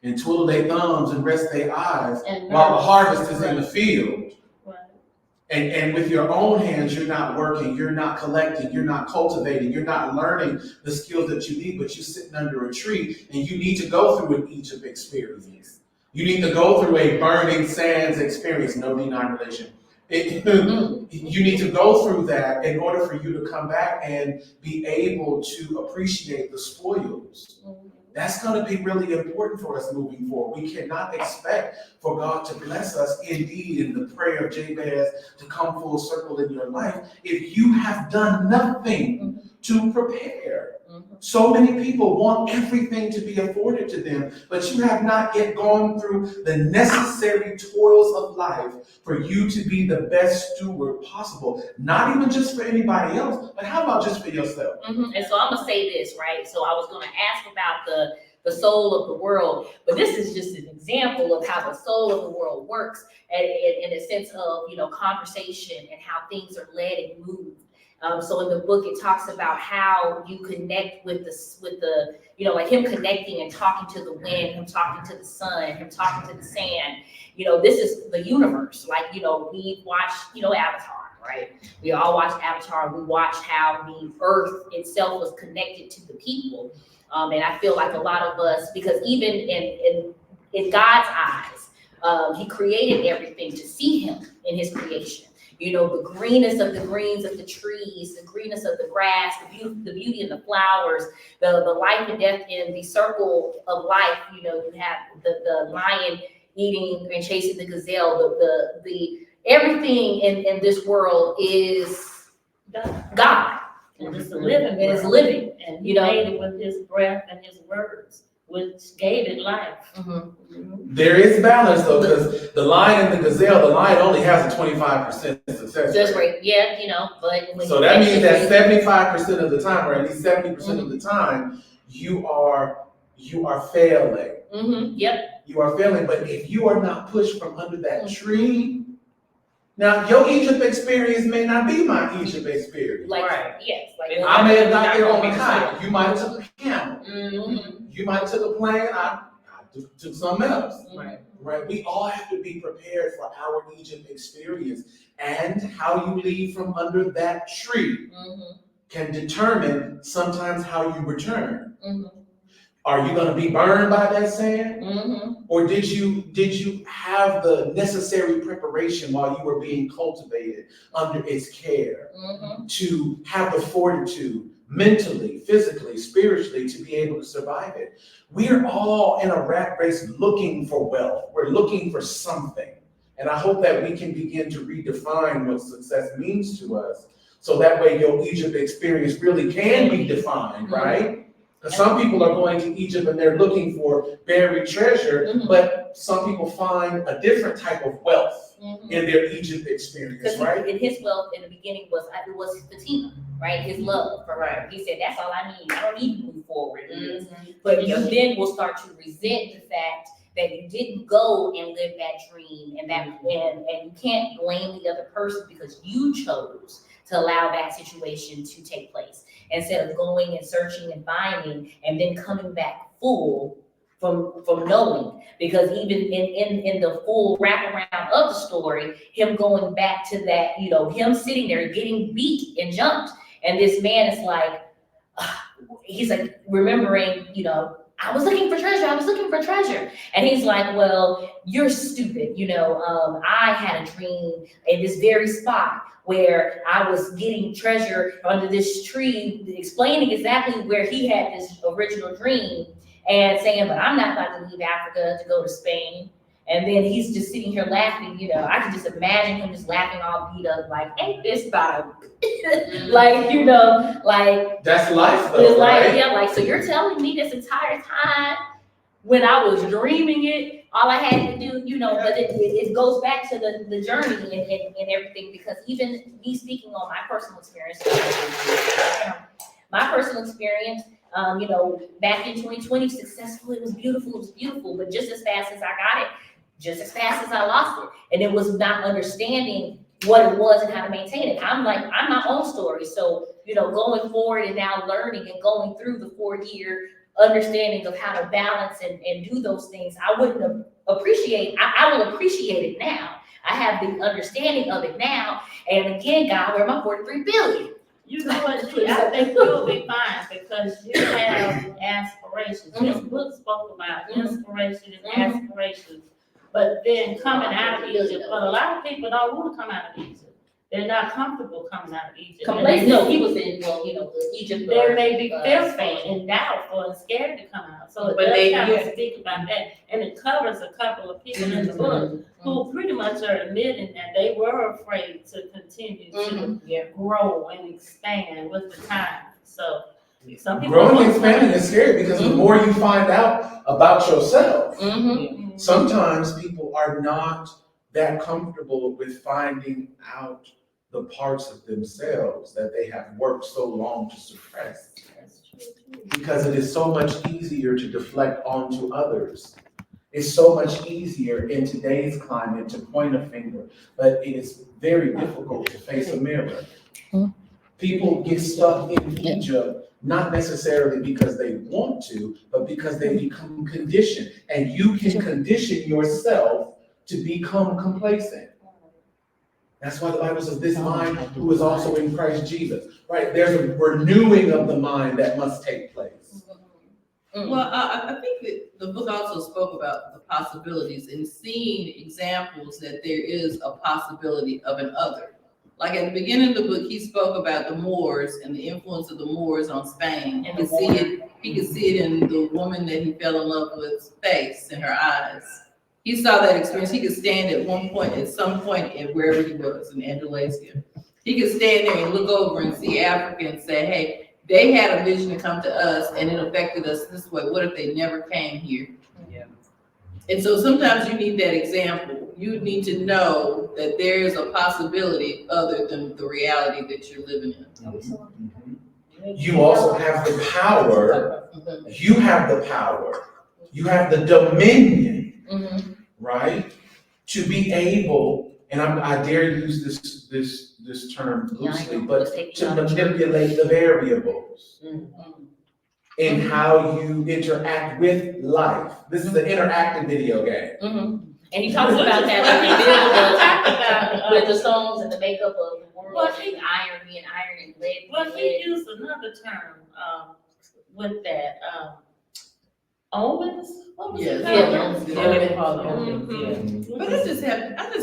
and twiddle their thumbs and rest their eyes And while the nurse. harvest is in the field, Right. and with your own hands, you're not working, you're not collecting, you're not cultivating, you're not learning the skills that you need, but you're sitting under a tree and you need to go through an Egypt experience. You need to go through a burning sands experience, no denomination. You need to go through that in order for you to come back and be able to appreciate the spoils. That's going to be really important for us moving forward. We cannot expect for God to bless us indeed in the prayer of Jabez to come full circle in your life if you have done nothing to prepare. So many people want everything to be afforded to them, but you have not yet gone through the necessary toils of life for you to be the best steward possible. Not even just for anybody else, but how about just for yourself? And so I'm gonna say this, right? So I was gonna ask about the soul of the world, but this is just an example of how the soul of the world works, and in a sense of, you know, conversation and how things are led and moved. So in the book, it talks about how you connect with the, you know, like him connecting and talking to the wind, him talking to the sun, him talking to the sand. You know, this is the universe. Like, you know, we watched, you know, Avatar, right? We all watched Avatar. We watched how the earth itself was connected to the people. And I feel like a lot of us, because even in God's eyes, he created everything to see him in his creation. You know, the greenness of the greens of the trees, the greenness of the grass, the beauty of the flowers, the life and death in the circle of life. You know, you have the lion eating and chasing the gazelle. The everything in this world is God. And it's living. It is living. And You he know. made it with his breath and his words, which gave it life. There is balance though, because the lion and the gazelle, the lion only has a 25% success Just rate. right, yeah, you know, but when So you that means that actually- 75% of the time, or at least 70% of the time, you are failing. Yep. You are failing, but if you are not pushed from under that tree, now your Egypt experience may not be my Egypt experience. Like, Right. yes, like. I may have got Not there on gonna a be kite. You might have took a camel. You might have took a plane. I took something else. Right? We all have to be prepared for our Egypt experience, and how you leave from under that tree can determine sometimes how you return. Are you going to be burned by that sand? Or did you have the necessary preparation while you were being cultivated under its care to have the fortitude mentally, physically, spiritually to be able to survive it? We're all in a rat race looking for wealth. We're looking for something. And I hope that we can begin to redefine what success means to us. So that way your Egypt experience really can be defined, right? Some people are going to Egypt and they're looking for buried treasure, but some people find a different type of wealth in their Egypt experience, Because right? in his wealth in the beginning was Fatima, right? His love for her. He said, "That's all I need. I don't need to move forward in this." But you then will start to resent the fact that you didn't go and live that dream, and you can't blame the other person because you chose to allow that situation to take place instead of going and searching and finding and then coming back full from knowing. Because even in the full wraparound of the story, him going back to that, you know, him sitting there getting beat and jumped, and this man is like, he's like remembering, you know, I was looking for treasure. And he's like, well, you're stupid. You know, I had a dream in this very spot where I was getting treasure under this tree, explaining exactly where he had this original dream and saying, but I'm not about to leave Africa to go to Spain And then he's just sitting here laughing, you know, I can just imagine him just laughing all beat up, like, ain't this about like, you know, like. That's life It's though, like, right? yeah, like, so you're telling me this entire time when I was dreaming it, all I had to do, you know, but it goes back to the journey and everything, because even me speaking on my personal experience, you know, back in 2020, successful, it was beautiful, but just as fast as I got it, just as fast as I lost it. And it was not understanding what it was and how to maintain it. I'm my own story. So, you know, going forward and now learning and going through the 4-year understanding of how to balance and do those things, I wouldn't appreciate, I will appreciate it now. I have the understanding of it now. And again, God, where my 43 billion? You know what, I think you'll be fine because you have aspirations. This book spoke about inspiration and aspirations. But then coming out of Egypt, but a lot of people don't want to come out of Egypt. They're not comfortable coming out of Egypt. No, he was in, well, you know, Egypt. They may be fearful and doubtful and scared to come out. So it does kind of speak about that. And it covers a couple of people in the book who pretty much are admitting that they were afraid to continue to grow and expand with the time. So some people Growing and expanding is scary because the more you find out about yourself, sometimes people are not that comfortable with finding out the parts of themselves that they have worked so long to suppress. Because it is so much easier to deflect onto others. It's so much easier in today's climate to point a finger, but it is very difficult to face a mirror. People get stuck in Egypt, not necessarily because they want to, but because they become conditioned. And you can condition yourself to become complacent. That's why the Bible says this mind who is also in Christ Jesus, right? There's a renewing of the mind that must take place. Well, I think that the book also spoke about the possibilities and seeing examples that there is a possibility of an other. Like at the beginning of the book, he spoke about the Moors and the influence of the Moors on Spain. And he could see it in the woman that he fell in love with face in her eyes. He saw that experience. He could stand at some point in wherever he was in Andalusia. He could stand there and look over and see Africa and say, hey, they had a vision to come to us and it affected us this way. What if they never came here? Yeah. And so sometimes you need that example. You need to know that there is a possibility other than the reality that you're living in. You also have the power. You have the power. You have the dominion. Right? To be able, and I dare use this term loosely, but to manipulate the variables in how you interact with life. This is an interactive video game. And he talks about that with the songs and the makeup of the world, and iron being iron and lead. Well, he used another term with that. Omens? What was it called? But I just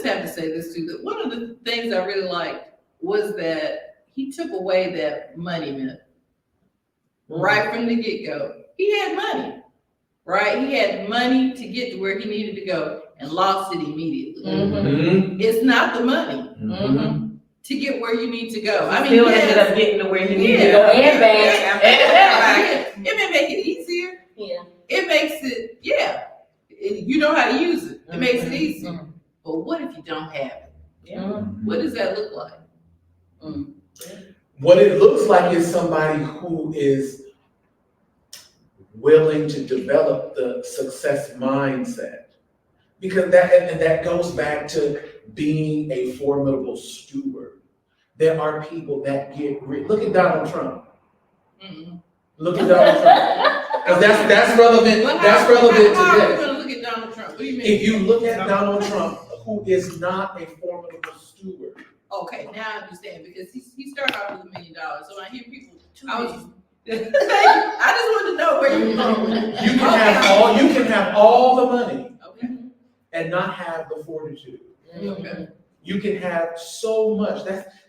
have to say this too, that one of the things I really liked was that he took away that money myth right from the get-go. He had money, right? He had money to get to where he needed to go and lost it immediately. It's not the money to get where you need to go. I mean, still ended up getting to where he needed to go and back. It may make it easier. Yeah. It makes it, you know how to use it. It makes it easy. But what if you don't have it? What does that look like? What it looks like is somebody who is willing to develop the success mindset. Because that goes back to being a formidable steward. There are people that get rich. Look at Donald Trump. Look at Donald Trump. Because that's relevant. That's relevant How are we today. going to look at Donald Trump? What do you mean? If you look at Donald Trump, who is not a formidable steward. Okay, now I understand because he started off with $1 million. So when I hear people, I just wanted to know where you're going. You can have all the money and not have the fortitude. You can have so much.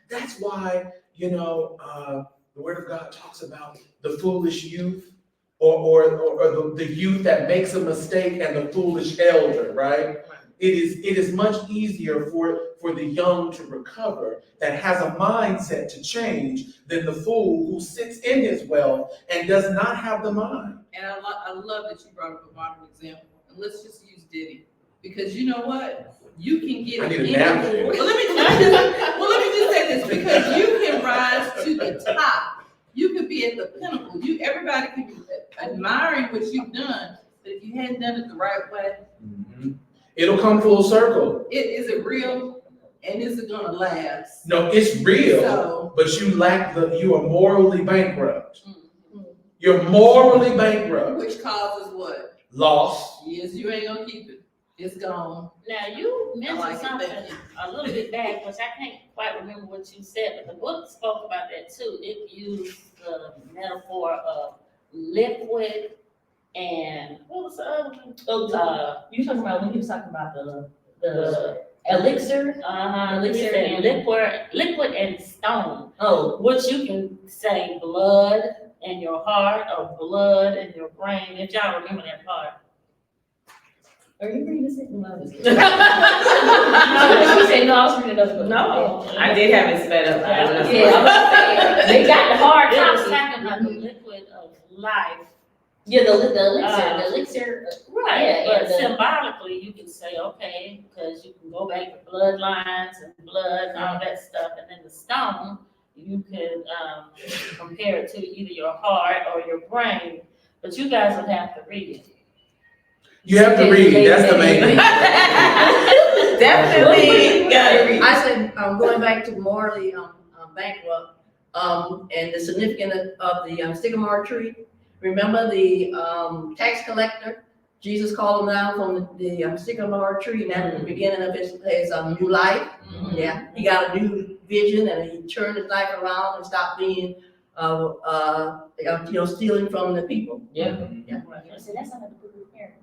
That's why, the Word of God talks about the foolish youth or the youth that makes a mistake and the foolish elder, right? It is much easier for the young to recover that has a mindset to change than the fool who sits in his wealth and does not have the mind. And I love that you brought up a modern example. And let's just use Diddy. Because you know what? You can get I need a nap. well, let me just say this, because you can rise to the top. You could be at the pinnacle. Everybody can be admiring what you've done, but if you hadn't done it the right way, it'll come full circle. Is it real? And is it gonna last? No, it's real, So, but you are morally bankrupt. You're morally bankrupt. which causes what? Loss. Yes, you ain't gonna keep it. It's gone. Now, you mentioned like it, something thank you. a little bit back, which I can't quite remember what you said, but the book spoke about that too. It used the metaphor of liquid and, what was the other one? You talking about when he was talking about the elixir? Elixir and liquid and stone, Oh, which you can say blood in your heart or blood in your brain, if y'all remember that part. are you reading this? No, I'm just No, kidding. No, she said, no, I was reading another book. No. I did have it sped up. Yeah, they got the hard It was copy. talking about the liquid of life. Yeah, the elixir. Right, Yeah, but and the- symbolically, you can say, okay, because you can go back to bloodlines and blood and all that stuff, and then the stone, you could compare it to either your heart or your brain, but you guys would have to read it. You have to read it. That's the main thing. Definitely gotta read. I said, going back to morally bankrupt, and the significance of the sycamore tree. Remember the tax collector? Jesus called him down from the sycamore tree, and at the beginning of his new life. Yeah, he got a new vision, and he turned his life around and stopped being, stealing from the people. Yeah. So that's not a good parents.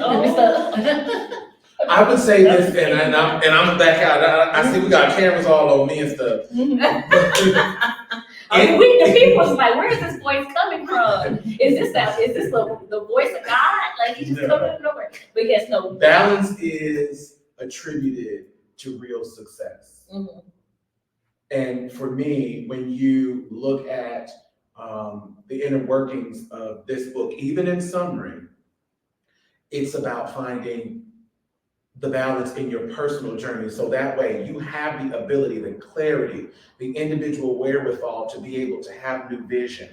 Oh. I would say this, and I'm back out. I see we got cameras all on me and stuff. I mean, the people was like, where is this voice coming from? Is this the voice of God? Like he just No. coming from nowhere. But yes, no. Balance is attributed to real success. Mhm. And for me, when you look at the inner workings of this book, even in summary, it's about finding the balance in your personal journey. So that way you have the ability, the clarity, the individual wherewithal to be able to have new vision.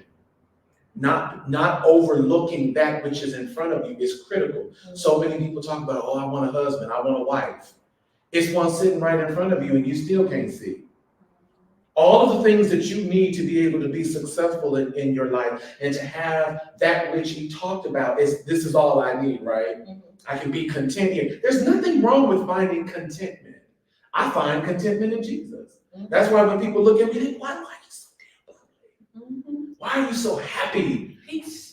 Not overlooking that which is in front of you is critical. So many people talk about, oh, I want a husband, I want a wife. It's one sitting right in front of you and you still can't see. All of the things that you need to be able to be successful in your life and to have that which he talked about this is all I need, right? I can be content here. There's nothing wrong with finding contentment. I find contentment in Jesus. That's why when people look at me, they go, why are you so damn bubbly? Why are you so happy? Peace.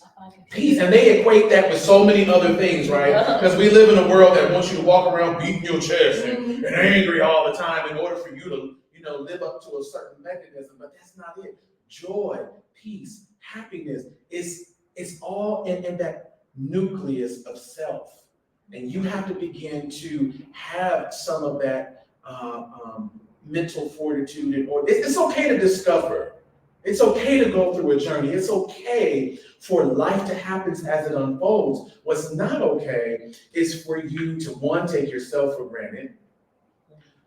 And they equate that with so many other things, right? Because we live in a world that wants you to walk around beating your chest and angry all the time in order for you to, live up to a certain mechanism. But that's not it. Joy, peace, happiness it's all in that nucleus of self. And you have to begin to have some of that mental fortitude. It's okay to discover. It's okay to go through a journey. It's okay for life to happen as it unfolds. What's not okay is for you to, one, take yourself for granted,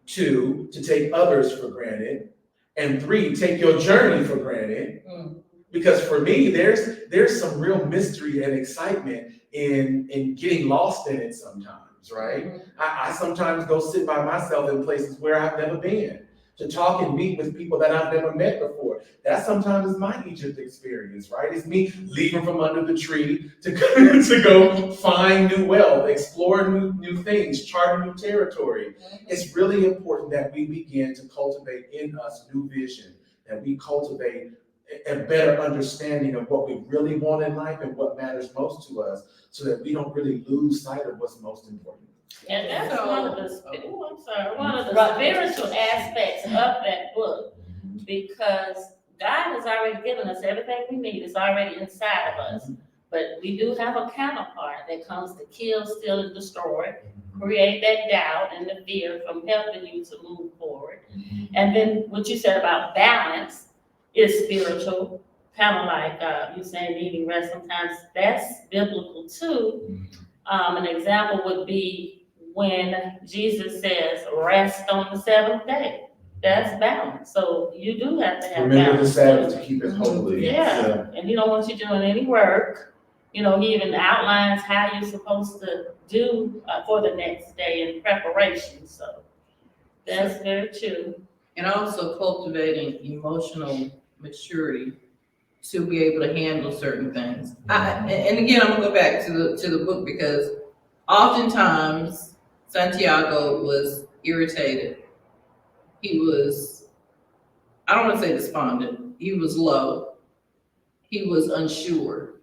two, to take others for granted, and three, take your journey for granted. Because for me, there's some real mystery and excitement in getting lost in it sometimes, right? I sometimes go sit by myself in places where I've never been, to talk and meet with people that I've never met before. That sometimes is my Egypt experience, right? It's me leaving from under the tree to go find new wealth, explore new things, chart new territory. It's really important that we begin to cultivate in us new vision, that we cultivate a better understanding of what we really want in life and what matters most to us, so that we don't really lose sight of what's most important. And that's one of the spiritual aspects of that book, because God has already given us everything we need. It's already inside of us. But we do have a counterpart that comes to kill, steal, and destroy. create that doubt and the fear from helping you to move forward. And then what you said about balance is spiritual, kind of like you saying needing rest sometimes, that's biblical too. An example would be when Jesus says, rest on the seventh day. That's balance. So you do have to have Remember the balance Sabbath too. to keep it holy. Yeah, and he don't want you doing any work. You know, he even outlines how you're supposed to do for the next day in preparation. So that's very true. And also cultivating emotional maturity to be able to handle certain things. And again, I'm gonna go back to the book because oftentimes Santiago was irritated. He was, I don't want to say despondent. He was low. He was unsure,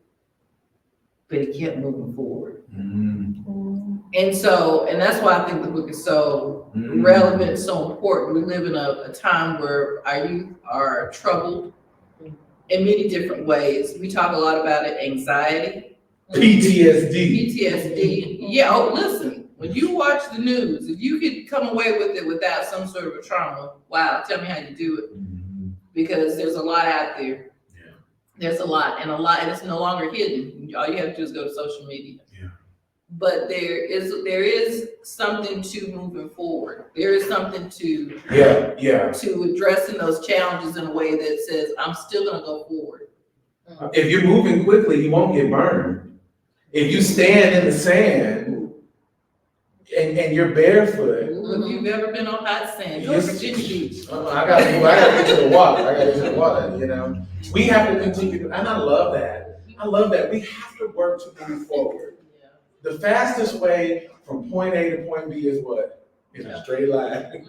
but he kept moving forward. And so, and that's why I think the book is so relevant, so important. We live in a time where our youth are troubled in many different ways. We talk a lot about it, anxiety. PTSD. Yeah, oh, listen, when you watch the news, if you could come away with it without some sort of a trauma, wow, tell me how you do it. Because there's a lot out there. Yeah. There's a lot, and it's no longer hidden. All you have to do is go to social media. Yeah. But there is something to moving forward. There is something to to addressing those challenges in a way that says, I'm still gonna go forward. If you're moving quickly, you won't get burned. If you stand in the sand and you're barefoot. If you've ever been on hot sand, go to Virginia Beach. I gotta get to the water. You know, we have to continue, and I love that. We have to work to move forward. The fastest way from point A to point B is what? In a straight line.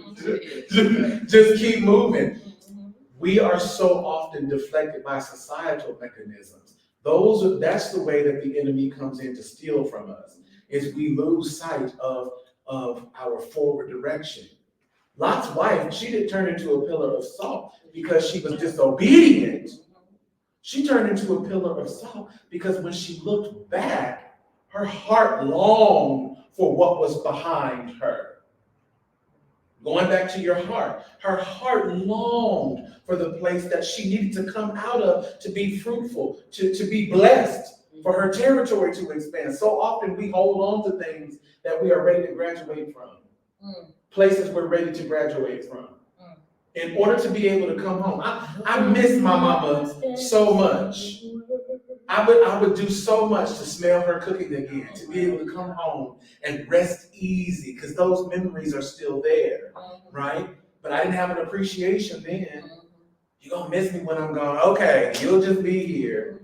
Just keep moving. We are so often deflected by societal mechanisms. That's the way that the enemy comes in to steal from us, is we lose sight of our forward direction. Lot's wife, she didn't turn into a pillar of salt because she was disobedient. She turned into a pillar of salt because when she looked back, her heart longed for what was behind her. Going back to your heart, her heart longed for the place that she needed to come out of to be fruitful, to be blessed, for her territory to expand. So often we hold on to things that we are ready to graduate from, places we're ready to graduate from. In order to be able to come home. I miss my mama so much. I would do so much to smell her cooking again, to be able to come home and rest easy, because those memories are still there, right? But I didn't have an appreciation then. You're gonna miss me when I'm gone. Okay, you'll just be here.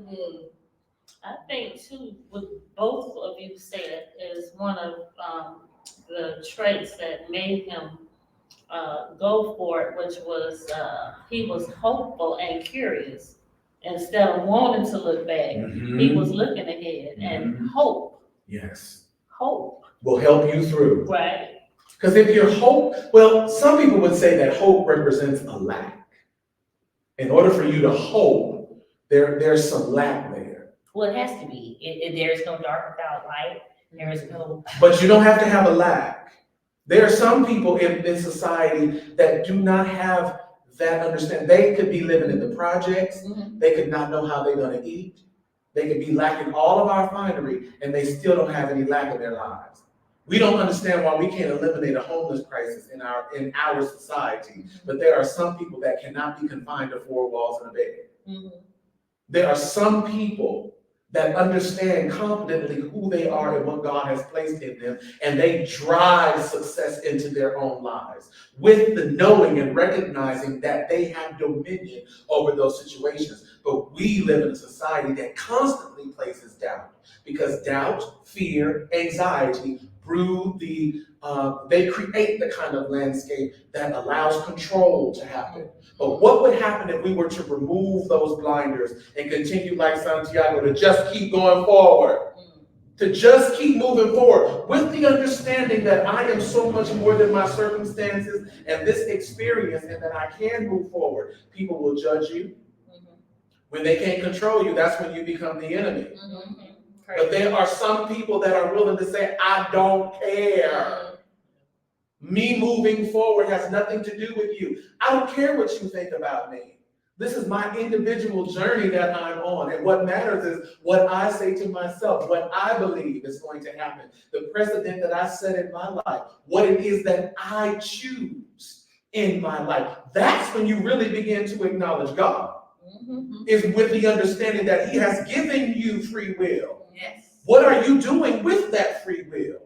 I think too, what both of you said is one of the traits that made him go for it, which was he was hopeful and curious. Instead of wanting to look back, he was looking ahead, and hope. Yes. Hope will help you through. Right. Because if your hope, well, some people would say that hope represents a lack. In order for you to hope, there's some lack there. Well, it has to be. There's no dark without light. There is no. But you don't have to have a lack. There are some people in society that do not have that understanding. They could be living in the projects. They could not know how they're going to eat. They could be lacking all of our finery, and they still don't have any lack in their lives. We don't understand why we can't eliminate a homeless crisis in our society, but there are some people that cannot be confined to four walls and a bed. There are some people that understand confidently who they are and what God has placed in them, and they drive success into their own lives with the knowing and recognizing that they have dominion over those situations. But we live in a society that constantly places doubt, because doubt, fear, anxiety they create the kind of landscape that allows control to happen. But what would happen if we were to remove those blinders and continue like Santiago to just keep going forward? To just keep moving forward with the understanding that I am so much more than my circumstances and this experience, and that I can move forward. People will judge you. When they can't control you, that's when you become the enemy. But there are some people that are willing to say, I don't care. Me moving forward has nothing to do with you. I don't care what you think about me. This is my individual journey that I'm on. And what matters is what I say to myself, what I believe is going to happen, the precedent that I set in my life, what it is that I choose in my life. That's when you really begin to acknowledge God, is with the understanding that He has given you free will. Yes. What are you doing with that free will?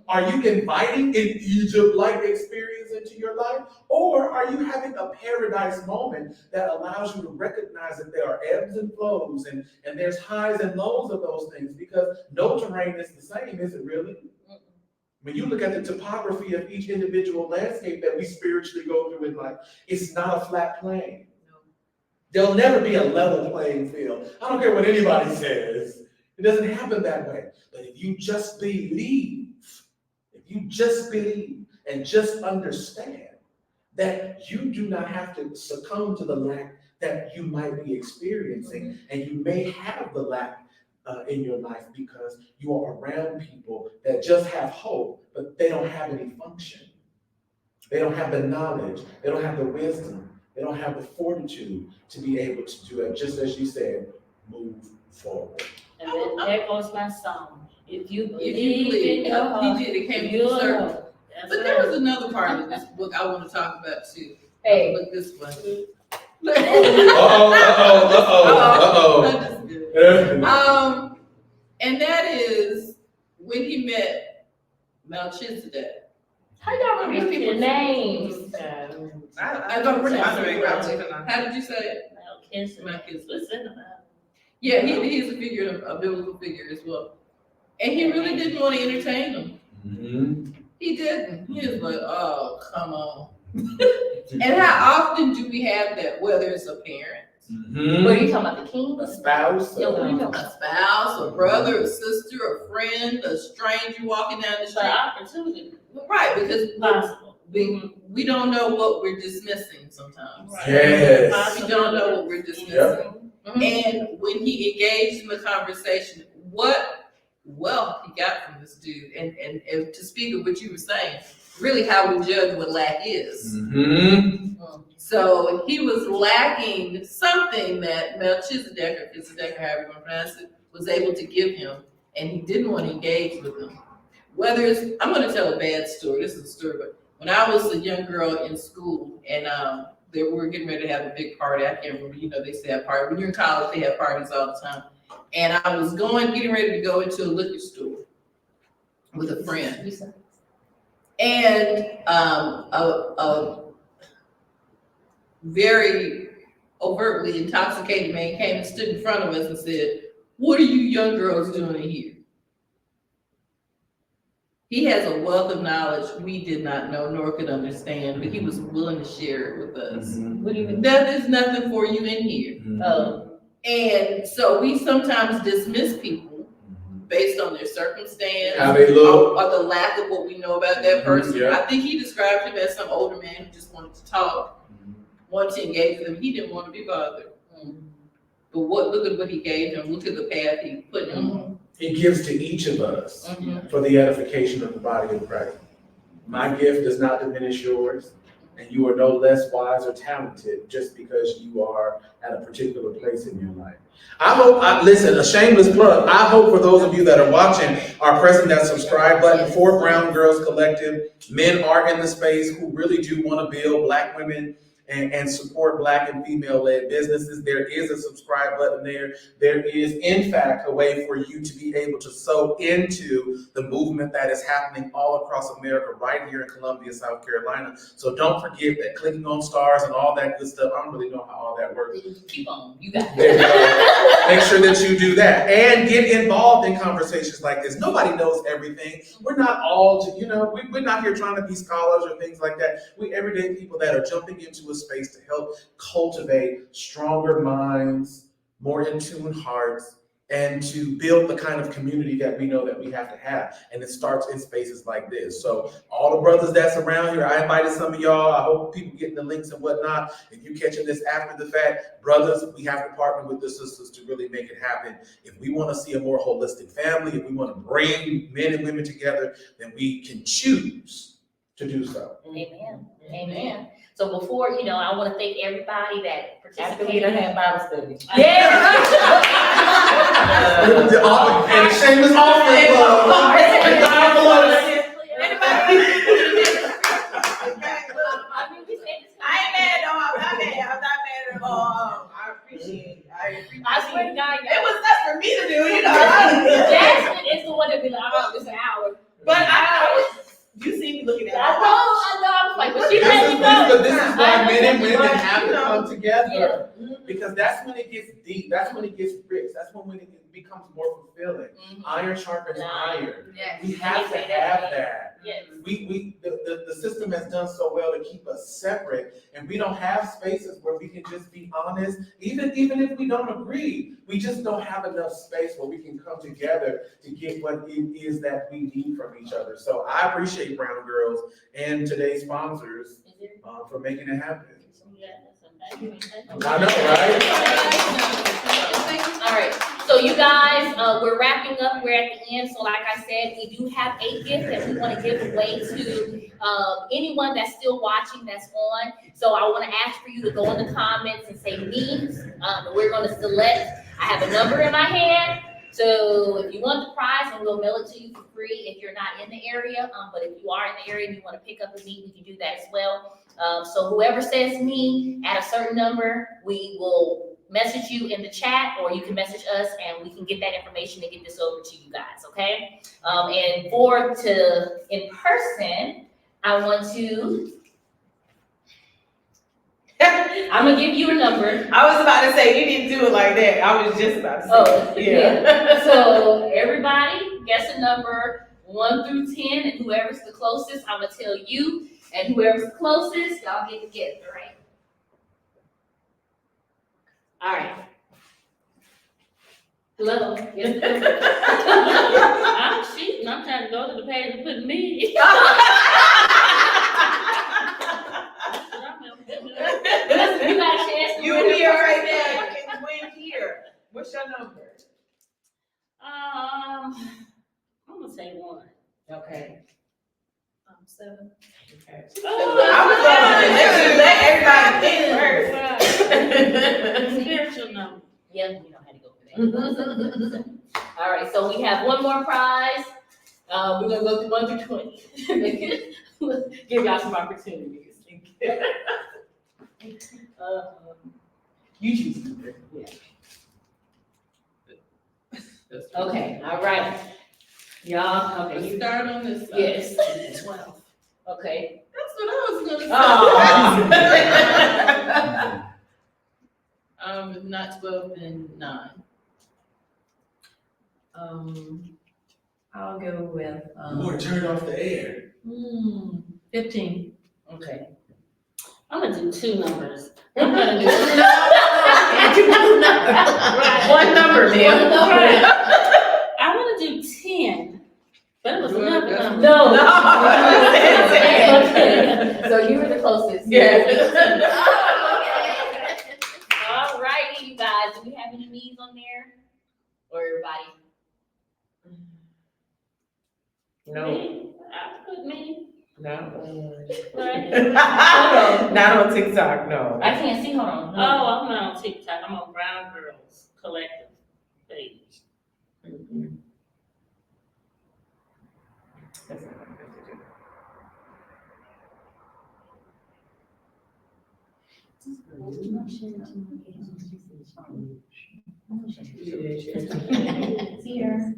Are you inviting an Egypt-like experience into your life? Or are you having a paradise moment that allows you to recognize that there are ebbs and flows and there's highs and lows of those things? Because no terrain is the same, is it really? When you look at the topography of each individual landscape that we spiritually go through in life, it's not a flat plane. There'll never be a level playing field. I don't care what anybody says. It doesn't happen that way. But if you just believe, and just understand that you do not have to succumb to the lack that you might be experiencing, and you may have the lack in your life because you are around people that just have hope, but they don't have any function. They don't have the knowledge, they don't have the wisdom, they don't have the fortitude to be able to do it, just as you said, move forward. And then there goes my song. If you If believe you believe, in your heart, he did, it came you'll full circle. know. That's But right. there was another part of this book I want to talk about too. Hey. Look this one. Uh-oh. I'm just kidding. And that is when he met Melchizedek. How y'all remember people's names? I don't really wondering about it. How did you say it? Melchizedek. Listen to that. Yeah, he's a figure, a biblical figure as well. And he really didn't want to entertain him. He didn't. He was like, oh, come on. And how often do we have that, whether it's a parent, What are you talking about, the king? A spouse, Yeah, what are you talking a about? spouse, a brother, a sister, a friend, a stranger walking down the But street? opportunity. Right, because Possible. we don't know what we're dismissing sometimes. Yes. We don't know what we're dismissing. Yep. And when he engaged in the conversation, what wealth he got from this dude, and to speak of what you were saying, really how we judge what lack is. So he was lacking something that Melchizedek, or Melchizedek, or however you want to pronounce it, was able to give him, and he didn't want to engage with him. Whether it's, I'm going to tell a bad story. This is a story, but when I was a young girl in school, and we were getting ready to have a big party. I can't remember, they say a party. When you're in college, they have parties all the time. And I was getting ready to go into a liquor store with a friend. And a very overtly intoxicated man came and stood in front of us and said, "What are you young girls doing here?" He has a wealth of knowledge we did not know nor could understand, but he was willing to share it with us. What do you mean? There's nothing for you in here. And so we sometimes dismiss people based on their circumstance, How they look. or the lack of what we know about that person. Yeah. I think he described him as some older man who just wanted to talk, wanted to engage with him. He didn't want to be bothered. But look at what he gave him. Look at the path he put him on. He gives to each of us for the edification of the body of Christ. My gift does not diminish yours, and you are no less wise or talented just because you are at a particular place in your life. I hope, listen, a shameless plug, I hope for those of you that are watching are pressing that subscribe button for Brown Girls Collective. Men are in the space who really do want to build Black women and support Black and female-led businesses. There is a subscribe button there. There is, in fact, a way for you to be able to sow into the movement that is happening all across America, right here in Columbia, South Carolina. So don't forget that clicking on stars and all that good stuff, I don't really know how all that works. Keep on, you got There it. you go. Make sure that you do that and get involved in conversations like this. Nobody knows everything. We're not all, we're not here trying to be scholars or things like that. We're everyday people that are jumping into a space to help cultivate stronger minds, more in tune hearts, and to build the kind of community that we know that we have to have. And it starts in spaces like this. So all the brothers that's around here, I invited some of y'all. I hope people getting the links and whatnot. If you're catching this after the fact, brothers, we have to partner with the sisters to really make it happen. If we want to see a more holistic family, if we want to bring men and women together, then we can choose to do so. Amen. Amen. So before, I want to thank everybody that After we done participated. had Bible study. Yeah. And shameless offering club. I ain't mad at all. I'm not mad. I'm not mad at all. I appreciate it. I swear to God, It was nothing for me to do, Jasmine is the one that be like, oh, it's an hour. But I was, you see me looking at I know. I was like, but she This let is, me know. this is why men and women have to come Yeah. together. Because that's when it gets deep. That's when it gets rich. That's when it becomes more fulfilling. Iron sharpens iron. Yes. We have to have that. Yes. The system has done so well to keep us separate, and we don't have spaces where we can just be honest. Even if we don't agree, we just don't have enough space where we can come together to get what it is that we need from each other. So I appreciate Brown Girls and today's sponsors for making it happen. I know, right? All right, so you guys, we're wrapping up. We're at the end. So like I said, we do have a gift that we want to give away to anyone that's still watching, that's on. So I want to ask for you to go in the comments and say me. We're going to select. I have a number in my hand. So if you want the prize, and we'll mail it to you for free if you're not in the area. But if you are in the area and you want to pick up a meet, we can do that as well. So whoever says me at a certain number, we will message you in the chat, or you can message us and we can get that information and get this over to you guys, okay? And in person, I want to, I'm gonna give you a number. I was about to say, you didn't do it like that. I was just about to say. Oh, yeah. So everybody gets a number 1 through 10, and whoever's the closest, I'm gonna tell you, and whoever's the closest, y'all get together, right? All right. Hello. Yes, I'm cheating. I'm trying to go to the page and put me. Listen, you got a chance to You win. here right now. You can win here. What's your number? I'm gonna say 1. Okay. 7. Okay. Oh, I was going to let everybody pick first. spiritual number. Yeah, we know how to go for that. All right, so we have one more prize. We're gonna go through 1 through 20. Give y'all some opportunities. You choose to do it. Yeah. Okay, all right. Y'all, okay. Let's start on this side. Yes. 12. Okay. That's what I was gonna say. If not 12, then 9. I'll go with, Or turn off the air. 15. Okay. I'm gonna do 2 numbers. I'm gonna do One number, man. I wanna do 10, but it was Good, another that's- number. No. No. Okay. So you were the closest. Yeah. All righty, you guys. Do we have any needs on there? Or everybody? No. Me? I put me. No. Right. Not on TikTok, no. I can't see. Hold on. Oh, I'm not on TikTok. I'm on Brown Girls Collective page. That's not what I'm going to do. Here.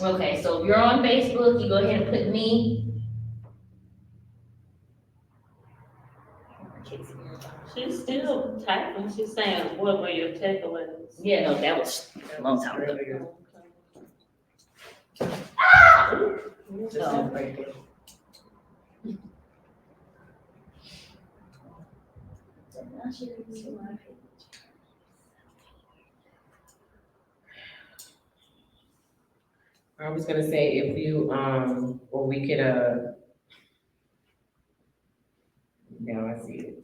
Okay, so if you're on Facebook, you go ahead and put me. She She's still typing, she's saying, what were your takeaways? Yeah, no, that was a long time ago. So, I was gonna say if you, or we could, now I see it.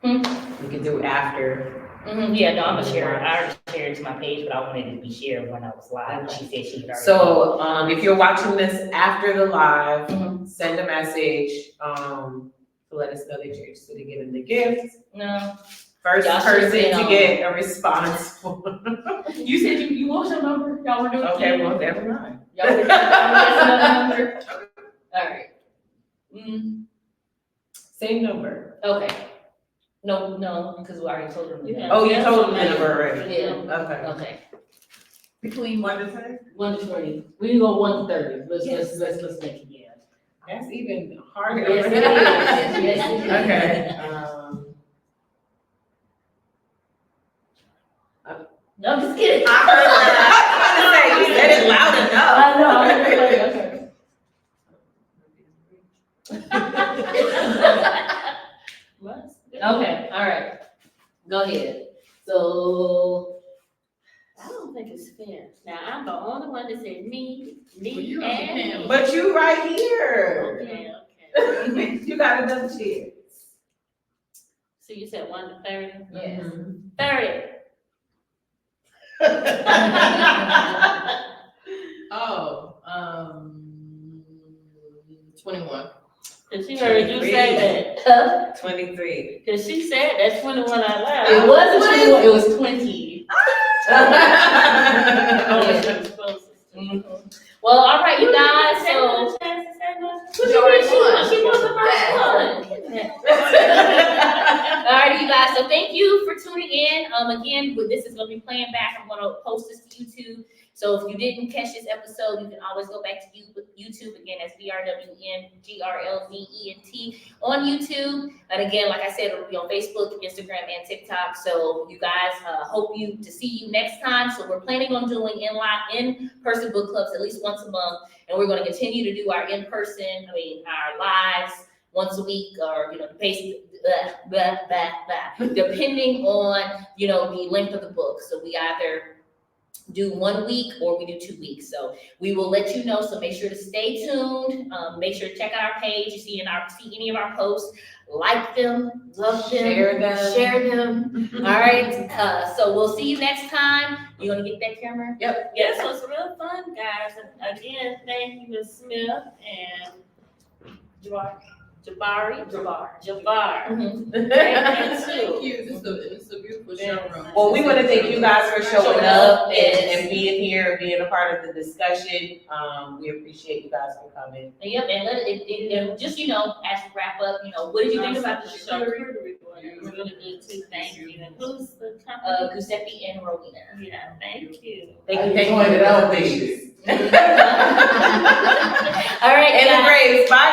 We could do after. yeah, no, I'm gonna share it. I already shared it to my page, but I wanted it to be shared when I was live. She said she had already. So, if you're watching this after the live, send a message, to let us know that you're interested in getting the gift. No. First Y'all should've person been to on. get a response. You said you want your number? Y'all wanna do it? Okay, well, never mind. Y'all wanna get another number? Alright. Same number. Okay. No, because we already told them. Yeah. Oh, you told me the number already. Yeah, Okay. okay. Between 1 to 10? 1 to 20. We can go 1 to 30. Let's make it, yeah. That's even harder. Yes, it is. Yes, it is. Okay, No, I'm just kidding. I heard that. I was gonna say, you said it loud enough. I know, okay, all right. Go ahead. So, I don't think it's fair. Now, I'm the only one that said me, Well, you and understand. me. But you right here. Okay, okay. You got another chance. So you said 1 to 30? yes. 30. Oh, 21. Cause she heard you say that. 23. Cause she said that 21 out loud. It wasn't 21, it was 20. Oh, Yeah. she was closest. Well, all right, you guys, so. She was the first one. All right, you guys, so thank you for tuning in. Again, this is gonna be playing back. I'm gonna post this to YouTube. So if you didn't catch this episode, you can always go back to YouTube. Again, that's BRWNGRLVENT on YouTube. And again, like I said, it'll be on Facebook, Instagram, and TikTok. So you guys, hope to see you next time. So we're planning on doing in-person book clubs at least once a month. And we're gonna continue to do our our lives once a week, or, depending on, the length of the book. So we either do 1 week or we do 2 weeks. So we will let you know. So make sure to stay tuned. Make sure to check out our page. You see any of our posts, like them, love them, share them. All right. So we'll see you next time. You gonna get that camera? Yep. Yes, it was real fun, guys. And again, thank you, Ms. Smith and Jabari. Thank you. It's a beautiful showroom. Well, we want to thank you guys for showing up and being here, being a part of the discussion. We appreciate you guys for coming. Yep, and just, as we wrap up, what did you think about the show? Really good too, thank you. And who's the company? Giuseppe and Rowena. Yeah, thank you. Thank you. It out, baby. All right, And the guys. grades. Bye.